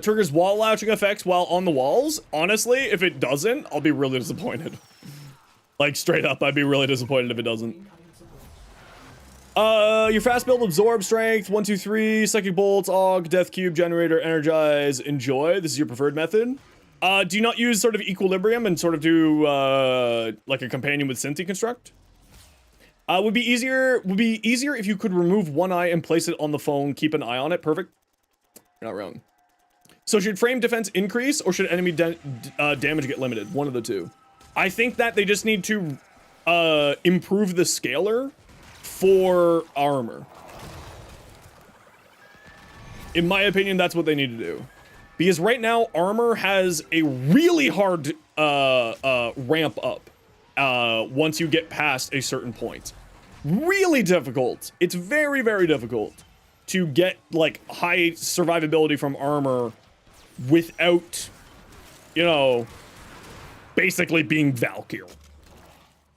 Triggers wall latching effects while on the walls. Honestly, if it doesn't, I'll be really disappointed. Like, straight up, I'd be really disappointed if it doesn't. Your fast build, absorb, strength, 1, 2, 3, psychic bolts, aug, death cube, generator, energize, enjoy. This is your preferred method. Do you not use sort of equilibrium and sort of do, like a companion with Synthi construct? Would be easier if you could remove one eye and place it on the phone, keep an eye on it. Perfect. You're not wrong. So should frame defense increase or should enemy damage get limited? One of the two. I think that they just need to improve the scaler for armor. In my opinion, that's what they need to do. Because right now, armor has a really hard ramp up once you get past a certain point. Really difficult. It's very, very difficult to get, like, high survivability from armor without, you know, basically being Valkyr.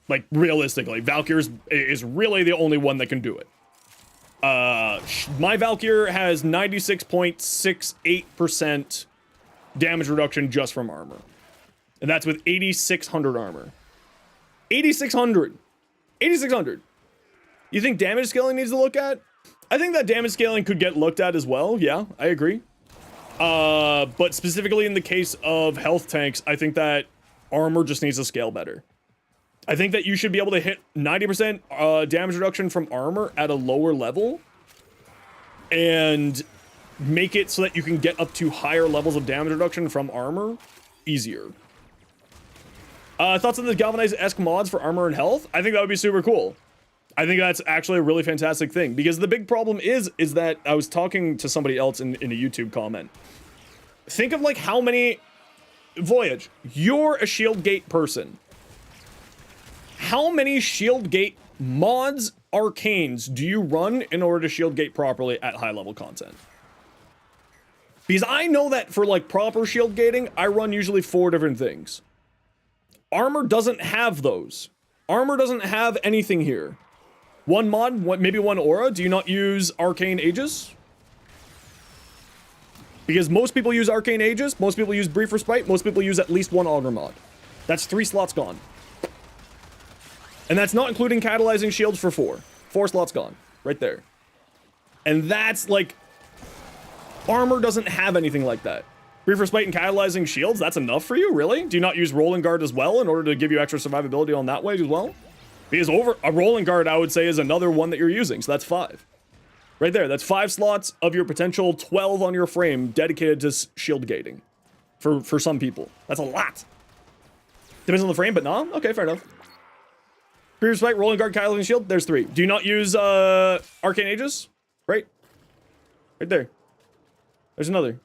Like, realistically, Valkyr is really the only one that can do it. My Valkyr has 96.68% damage reduction just from armor. And that's with 8,600 armor. 8,600. 8,600. You think damage scaling needs to look at? I think that damage scaling could get looked at as well. Yeah, I agree. But specifically in the case of health tanks, I think that armor just needs to scale better. I think that you should be able to hit 90% damage reduction from armor at a lower level and make it so that you can get up to higher levels of damage reduction from armor easier. Thoughts on the galvanized-esque mods for armor and health? I think that would be super cool. I think that's actually a really fantastic thing, because the big problem is that I was talking to somebody else in a YouTube comment. Think of like how many... Voyage, you're a shield gate person. How many shield gate mods, arcanes do you run in order to shield gate properly at high level content? Because I know that for like proper shield gating, I run usually 4 different things. Armor doesn't have those. Armor doesn't have anything here. One mod, maybe one aura. Do you not use arcane aegis? Because most people use arcane aegis, most people use brief respite, most people use at least one augur mod. That's 3 slots gone. And that's not including catalyzing shields for 4. 4 slots gone. Right there. And that's like... Armor doesn't have anything like that. Brief respite and catalyzing shields, that's enough for you? Really? Do you not use rolling guard as well in order to give you extra survivability on that way as well? Because over a rolling guard, I would say, is another one that you're using. So that's 5. Right there. That's 5 slots of your potential 12 on your frame dedicated to shield gating. For some people. That's a lot. Depends on the frame, but no? Okay, fair enough. Brief respite, rolling guard, catalyzing shield, there's 3. Do you not use arcane aegis? Right? Right there. There's another.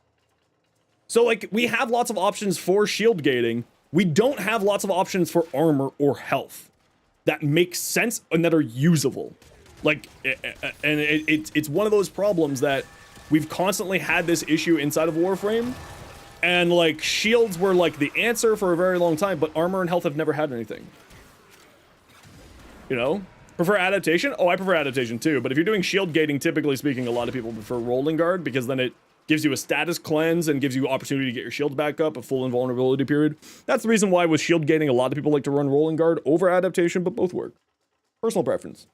So, like, we have lots of options for shield gating. We don't have lots of options for armor or health that make sense and that are usable. Like, and it's one of those problems that we've constantly had this issue inside of Warframe. And, like, shields were, like, the answer for a very long time, but armor and health have never had anything. You know? Prefer adaptation? Oh, I prefer adaptation too, but if you're doing shield gating, typically speaking, a lot of people prefer rolling guard because then it gives you a status cleanse and gives you opportunity to get your shield back up, a full invulnerability period. That's the reason why with shield gating, a lot of people like to run rolling guard over adaptation, but both work. Personal preference.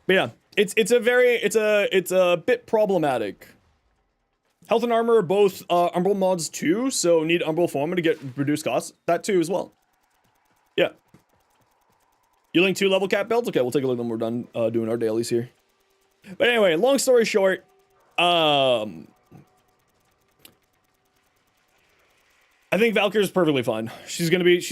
But yeah, it's a bit problematic. Health and armor are both umbral mods too, so need umbral form to get reduced costs. That too as well. Yeah. You link 2 level cap builds? Okay, we'll take a look when we're done doing our dailies here. But anyway, long story short, I think Valkyr is perfectly fine. She's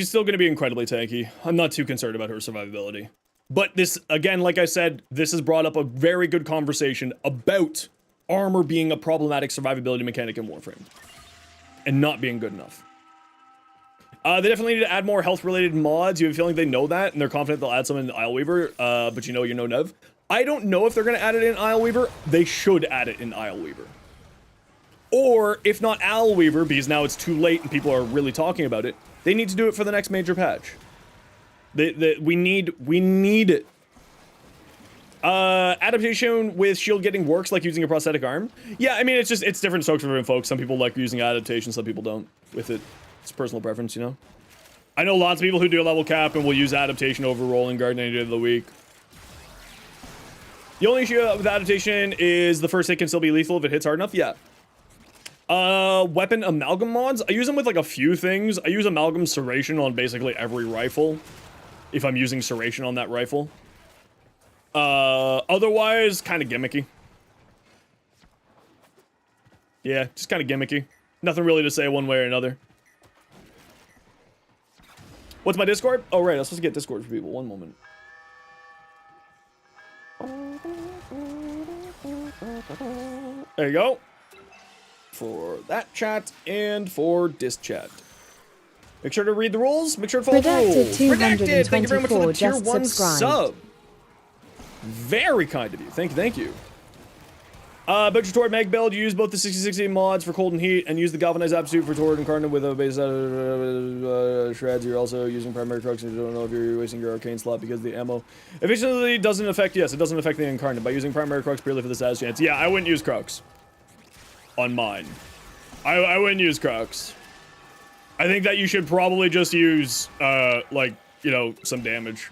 still gonna be incredibly tanky. I'm not too concerned about her survivability. But this, again, like I said, this has brought up a very good conversation about armor being a problematic survivability mechanic in Warframe. And not being good enough. They definitely need to add more health-related mods. You have a feeling they know that, and they're confident they'll add some in Ileweaver, but you know Nev. I don't know if they're going to add it in Ileweaver. They should add it in Ileweaver. Or, if not Ileweaver, because now it's too late and people are really talking about it, they need to do it for the next major patch. We need it. Adaptation with shield getting works like using a prosthetic arm. Yeah, I mean, it's different strokes for different folks. Some people like using adaptation, some people don't with it. It's personal preference, you know? I know lots of people who do a level cap and will use adaptation over rolling guard any day of the week. The only issue with adaptation is the first hit can still be lethal if it hits hard enough. Yeah. Weapon amalgam mods. I use them with like a few things. I use amalgam serration on basically every rifle. If I'm using serration on that rifle. Otherwise, kind of gimmicky. Yeah, just kind of gimmicky. Nothing really to say one way or another. What's my Discord? Oh, right. I was supposed to get Discord for people. One moment. There you go. For that chat and for this chat. Make sure to read the rules. Make sure to follow the rules. Redacted, thank you very much for the tier 1 subscribed. sub. Very kind of you. Thank you. But your Tord Meg build, use both the 6060 mods for cold and heat, and use the galvanized absolute for Tord incarnate with a base shreds. You're also using primary crux, and you don't know if you're wasting your arcane slot because the ammo efficiently doesn't affect. Yes, it doesn't affect the incarnate by using primary crux purely for the status chance. Yeah, I wouldn't use crux on mine. I wouldn't use crux. I think that you should probably just use like, you know, some damage.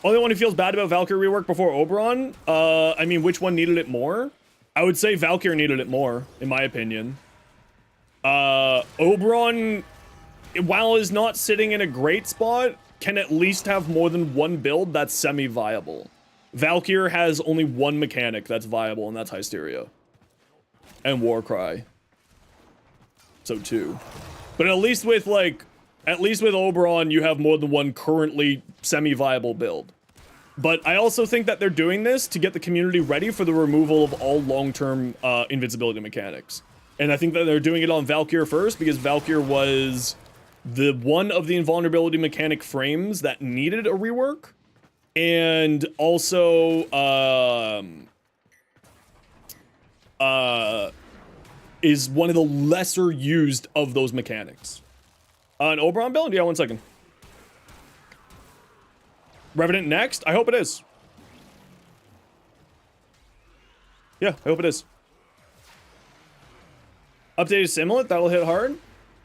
Only one who feels bad about Valkyr rework before Oberon. I mean, which one needed it more? I would say Valkyr needed it more, in my opinion. Oberon, while is not sitting in a great spot, can at least have more than one build that's semi-viable. Valkyr has only one mechanic that's viable, and that's Hysteria. And Warcry. So 2. But at least with, like, at least with Oberon, you have more than one currently semi-viable build. But I also think that they're doing this to get the community ready for the removal of all long-term invincibility mechanics. And I think that they're doing it on Valkyr first, because Valkyr was the one of the invulnerability mechanic frames that needed a rework. And also, is one of the lesser used of those mechanics. An Oberon build? Yeah, 1 second. Revenant next? I hope it is. Yeah, I hope it is. Updated Simulant, that'll hit hard.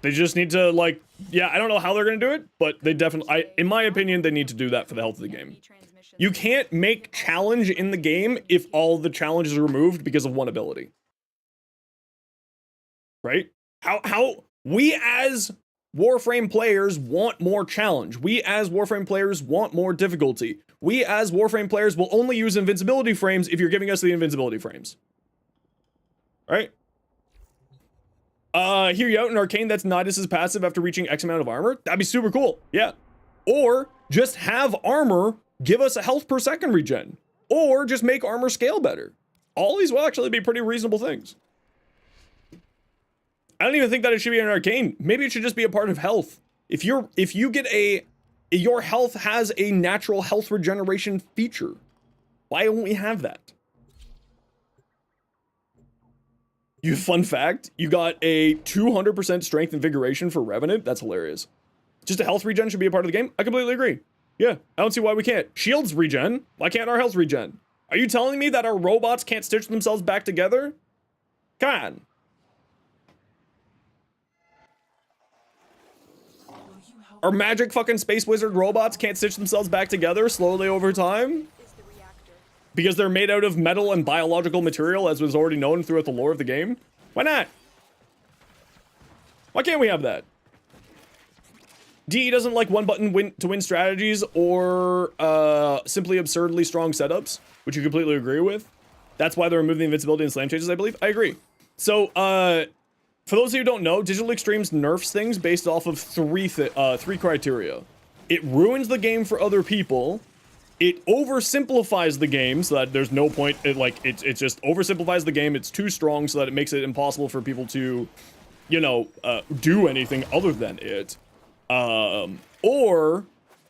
They just need to, like, yeah, I don't know how they're gonna do it, but they definitely, in my opinion, they need to do that for the health of the game. You can't make challenge in the game if all the challenges are removed because of one ability. Right? How we as Warframe players want more challenge. We as Warframe players want more difficulty. We as Warframe players will only use invincibility frames if you're giving us the invincibility frames. Right? Hear you out in Arcane that's Nidus's passive after reaching X amount of armor. That'd be super cool. Yeah. Or just have armor give us a health per second regen. Or just make armor scale better. All these will actually be pretty reasonable things. I don't even think that it should be an Arcane. Maybe it should just be a part of health. If you get your health has a natural health regeneration feature. Why don't we have that? You fun fact, you got a 200% strength invigoration for Revenant. That's hilarious. Just a health regen should be a part of the game. I completely agree. Yeah, I don't see why we can't. Shields regen. Why can't our health regen? Are you telling me that our robots can't stitch themselves back together? Come on. Our magic fucking space wizard robots can't stitch themselves back together slowly over time? Because they're made out of metal and biological material, as was already known throughout the lore of the game? Why not? Why can't we have that? DE doesn't like one button to win strategies or simply absurdly strong setups, which you completely agree with. That's why they removed the invincibility and slam changes, I believe. I agree. So, for those of you who don't know, Digital Extremes nerfs things based off of three criteria. It ruins the game for other people. It oversimplifies the game so that there's no point. It just oversimplifies the game. It's too strong so that it makes it impossible for people to, you know, do anything other than it. Or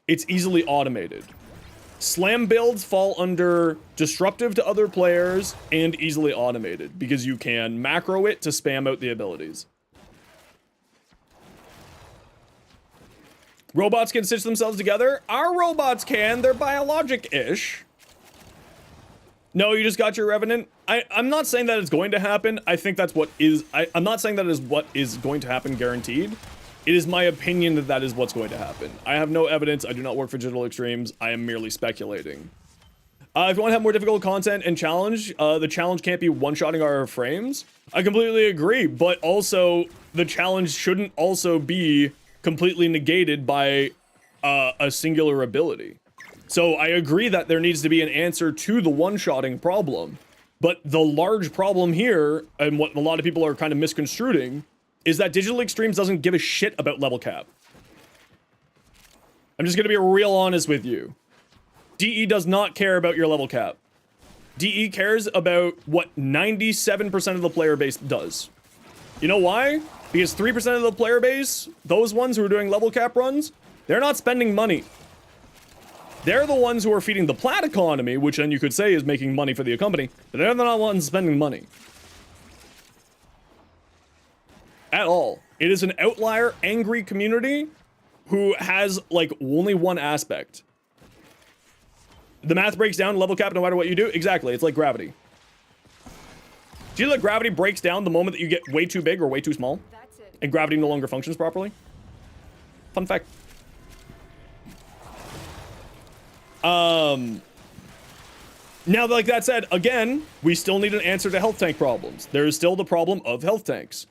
it's easily automated. Slam builds fall under disruptive to other players and easily automated because you can macro it to spam out the abilities. Robots can stitch themselves together. Our robots can. They're biologic-ish. No, you just got your Revenant. I'm not saying that it's going to happen. I think that's what is... I'm not saying that is what is going to happen guaranteed. It is my opinion that that is what's going to happen. I have no evidence. I do not work for Digital Extremes. I am merely speculating. If you want to have more difficult content and challenge, the challenge can't be one-shotting our frames. I completely agree, but also the challenge shouldn't also be completely negated by a singular ability. So I agree that there needs to be an answer to the one-shotting problem, but the large problem here, and what a lot of people are kind of misconstruing, is that Digital Extremes doesn't give a shit about level cap. I'm just gonna be real honest with you. DE does not care about your level cap. DE cares about what 97% of the player base does. You know why? Because 3% of the player base, those ones who are doing level cap runs, they're not spending money. They're the ones who are feeding the plat economy, which then you could say is making money for the company, but they're not the ones spending money. At all. It is an outlier, angry community who has, like, only one aspect. The math breaks down, level cap no matter what you do. Exactly, it's like gravity. Do you know that gravity breaks down the moment that you get way too big or way too small? That's it. And gravity no longer functions properly? Fun fact. Now, like that said, again, we still need an answer to health tank problems. There is still the problem of health tanks.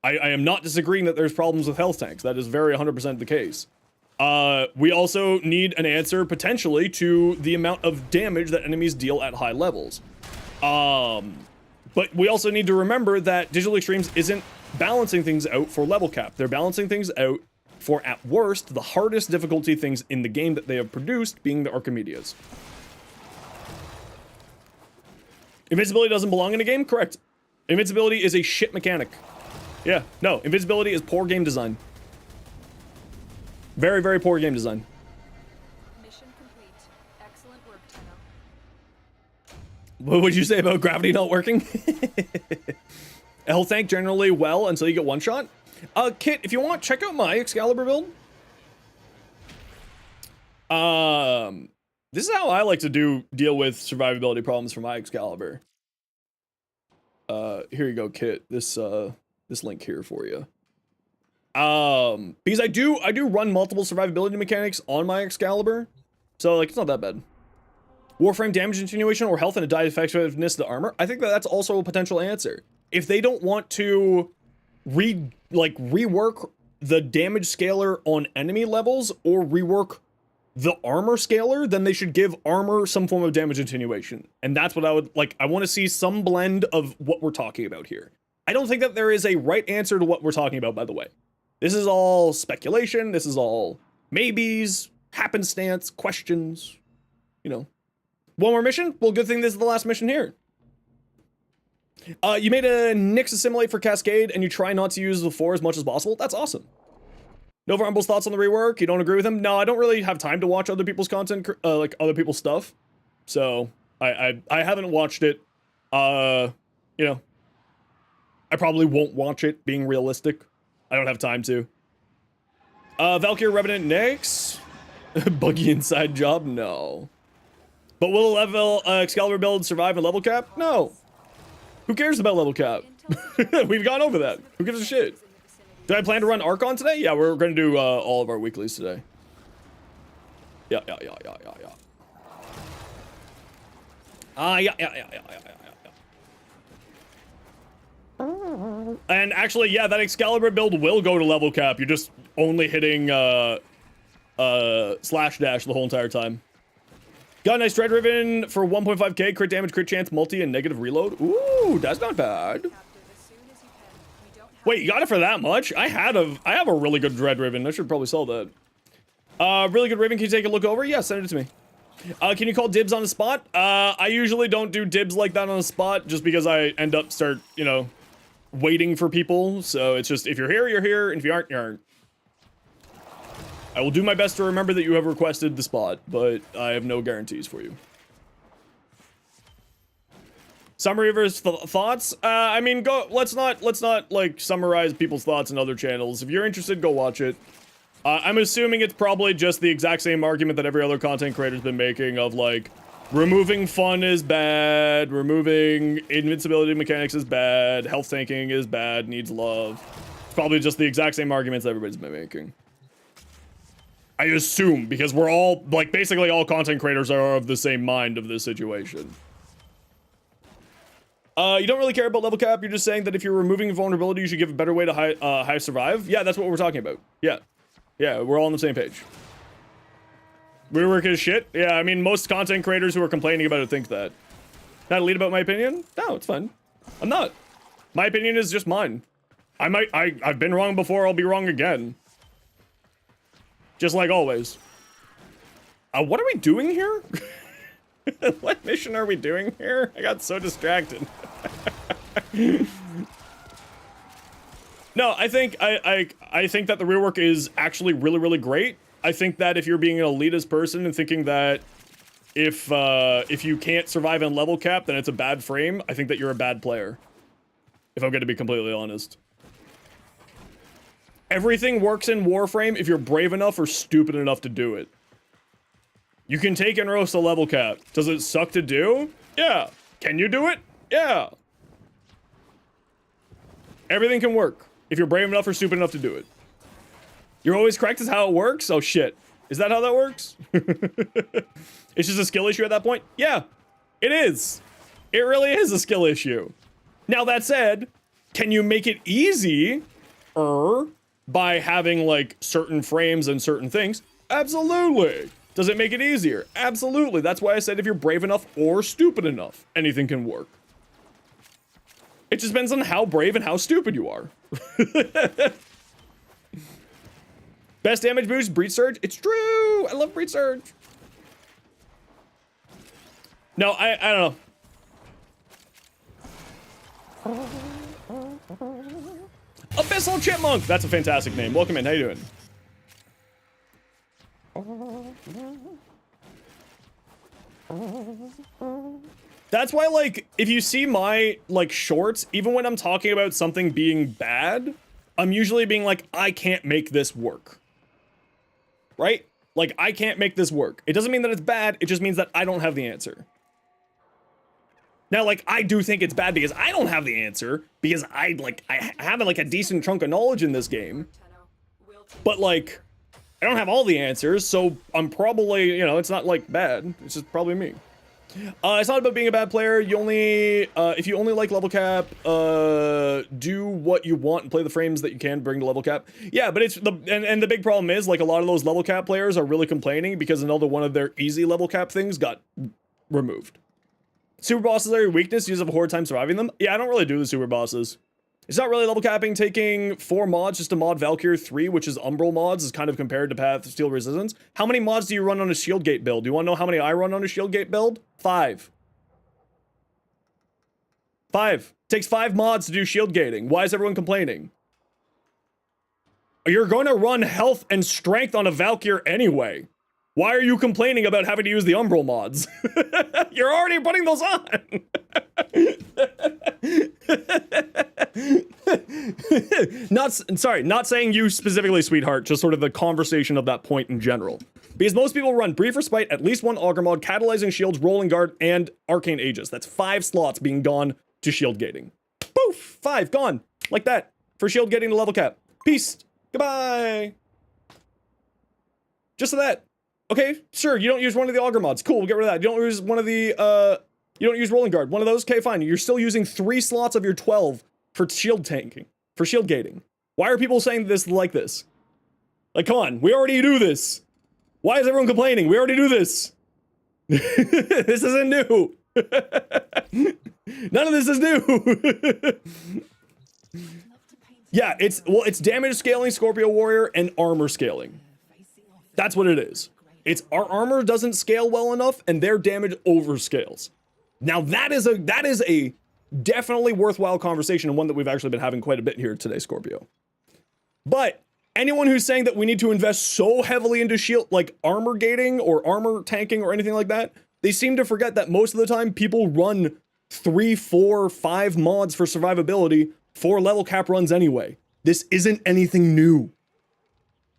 I am not disagreeing that there's problems with health tanks. That is very 100% the case. We also need an answer, potentially, to the amount of damage that enemies deal at high levels. But we also need to remember that Digital Extremes isn't balancing things out for level cap. They're balancing things out for, at worst, the hardest difficulty things in the game that they have produced, being the Archimedes. Invincibility doesn't belong in a game? Correct. Invincibility is a shit mechanic. Yeah, no, invincibility is poor game design. Very, very poor game design. Mission complete. Excellent work, Tenno. What would you say about gravity not working? A health tank generally well until you get one shot. Kit, if you want, check out my Excalibur build. This is how I like to deal with survivability problems for my Excalibur. Here you go, Kit. This link here for you. Because I do run multiple survivability mechanics on my Excalibur, so like it's not that bad. Warframe damage attenuation or health and a die effectiveness of the armor. I think that's also a potential answer. If they don't want to rework the damage scaler on enemy levels or rework the armor scaler, then they should give armor some form of damage attenuation. And that's what I would like. I want to see some blend of what we're talking about here. I don't think that there is a right answer to what we're talking about, by the way. This is all speculation. This is all maybes, happenstance, questions, you know. One more mission? Well, good thing this is the last mission here. You made a Nyx assimilate for Cascade and you try not to use the 4 as much as possible. That's awesome. Nova Umble's thoughts on the rework? You don't agree with him? No, I don't really have time to watch other people's content, like other people's stuff. So I haven't watched it. You know, I probably won't watch it, being realistic. I don't have time to. Valkyr Revenant Nyx? Buggy inside job? No. But will a level Excalibur build survive a level cap? No. Who cares about level cap? We've gone over that. Who gives a shit? Did I plan to run Archon today? Yeah, we're gonna do all of our weeklies today. Yeah. And actually, yeah, that Excalibur build will go to level cap. You're just only hitting slash dash the whole entire time. Got a nice Dread Ribbon for 1.5k, crit damage, crit chance, multi, and negative reload. Ooh, that's not bad. Wait, you got it for that much? I have a really good Dread Ribbon. I should probably sell that. Really good ribbon. Can you take a look over? Yeah, send it to me. Can you call dibs on the spot? I usually don't do dibs like that on the spot, just because I end up you know, waiting for people. So it's just, if you're here, you're here, and if you aren't, you aren't. I will do my best to remember that you have requested the spot, but I have no guarantees for you. Summary of his thoughts? I mean, let's not like summarize people's thoughts in other channels. If you're interested, go watch it. I'm assuming it's probably just the exact same argument that every other content creator's been making of like, removing fun is bad, removing invincibility mechanics is bad, health tanking is bad, needs love. It's probably just the exact same arguments that everybody's been making. I assume, because we're all, like, basically all content creators are of the same mind of this situation. You don't really care about level cap, you're just saying that if you're removing vulnerability, you should give a better way to high survive? Yeah, that's what we're talking about. Yeah. Yeah, we're all on the same page. Rework is shit? Yeah, I mean, most content creators who are complaining about it think that. Not lead about my opinion? No, it's fine. I'm not. My opinion is just mine. I've been wrong before, I'll be wrong again. Just like always. What are we doing here? What mission are we doing here? I got so distracted. No, I think I think that the rework is actually really, really great. I think that if you're being an elitist person and thinking that if you can't survive in level cap, then it's a bad frame, I think that you're a bad player. If I'm going to be completely honest. Everything works in Warframe if you're brave enough or stupid enough to do it. You can take and roast a level cap. Does it suck to do? Yeah. Can you do it? Yeah. Everything can work if you're brave enough or stupid enough to do it. You're always correct is how it works? Oh shit. Is that how that works? It's just a skill issue at that point? Yeah, it is. It really is a skill issue. Now that said, can you make it easy by having like certain frames and certain things? Absolutely. Does it make it easier? Absolutely. That's why I said if you're brave enough or stupid enough, anything can work. It just depends on how brave and how stupid you are. Best damage boost, Breach Surge. It's true. I love Breach Surge. No, I don't know. Abyssal Chipmunk. That's a fantastic name. Welcome in. How you doing? That's why, like, if you see my, like, shorts, even when I'm talking about something being bad, I'm usually being like, I can't make this work. Right? Like, I can't make this work. It doesn't mean that it's bad, it just means that I don't have the answer. Now, like, I do think it's bad because I don't have the answer, because I have, like, a decent chunk of knowledge in this game. But, like, I don't have all the answers, so I'm probably, you know, it's not, like, bad. It's just probably me. It's not about being a bad player. You only, if you only like level cap, do what you want and play the frames that you can bring to level cap. Yeah, but it's and the big problem is, like, a lot of those level cap players are really complaining because another one of their easy level cap things got removed. Super bosses are your weakness. You just have a hard time surviving them. Yeah, I don't really do the super bosses. It's not really level capping. Taking 4 mods just to mod Valkyr 3, which is Umbral mods, is kind of compared to Path of Steel Resistance. How many mods do you run on a Shield Gate build? Do you want to know how many I run on a Shield Gate build? 5. 5. Takes 5 mods to do shield gating. Why is everyone complaining? You're going to run health and strength on a Valkyr anyway. Why are you complaining about having to use the Umbral mods? You're already putting those on. Not saying you specifically, sweetheart, just sort of the conversation of that point in general. Because most people run Brief Respite, at least 1 Augur mod, Catalyzing Shields, Rolling Guard, and Arcane Aegis. That's 5 slots being gone to shield gating. Poof! 5 gone. Like that. For shield gating to level cap. Peace. Goodbye. Just so that. Okay, sure, you don't use one of the Augur mods. Cool, we'll get rid of that. You don't use one of the, you don't use Rolling Guard. One of those? Okay, fine. You're still using 3 slots of your 12 for shield tanking. For shield gating. Why are people saying this like this? Like, come on, we already do this. Why is everyone complaining? We already do this. This isn't new. None of this is new. Yeah, it's damage scaling, Scorpio Warrior, and armor scaling. That's what it is. It's our armor doesn't scale well enough, and their damage overscales. Now that is a definitely worthwhile conversation, and one that we've actually been having quite a bit here today, Scorpio. But anyone who's saying that we need to invest so heavily into shield, like armor gating or armor tanking or anything like that, they seem to forget that most of the time people run 3, 4, 5 mods for survivability for level cap runs anyway. This isn't anything new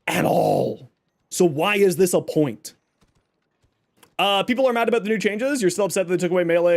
at all. So why is this a point? People are mad about the new changes. You're still upset that they took away melee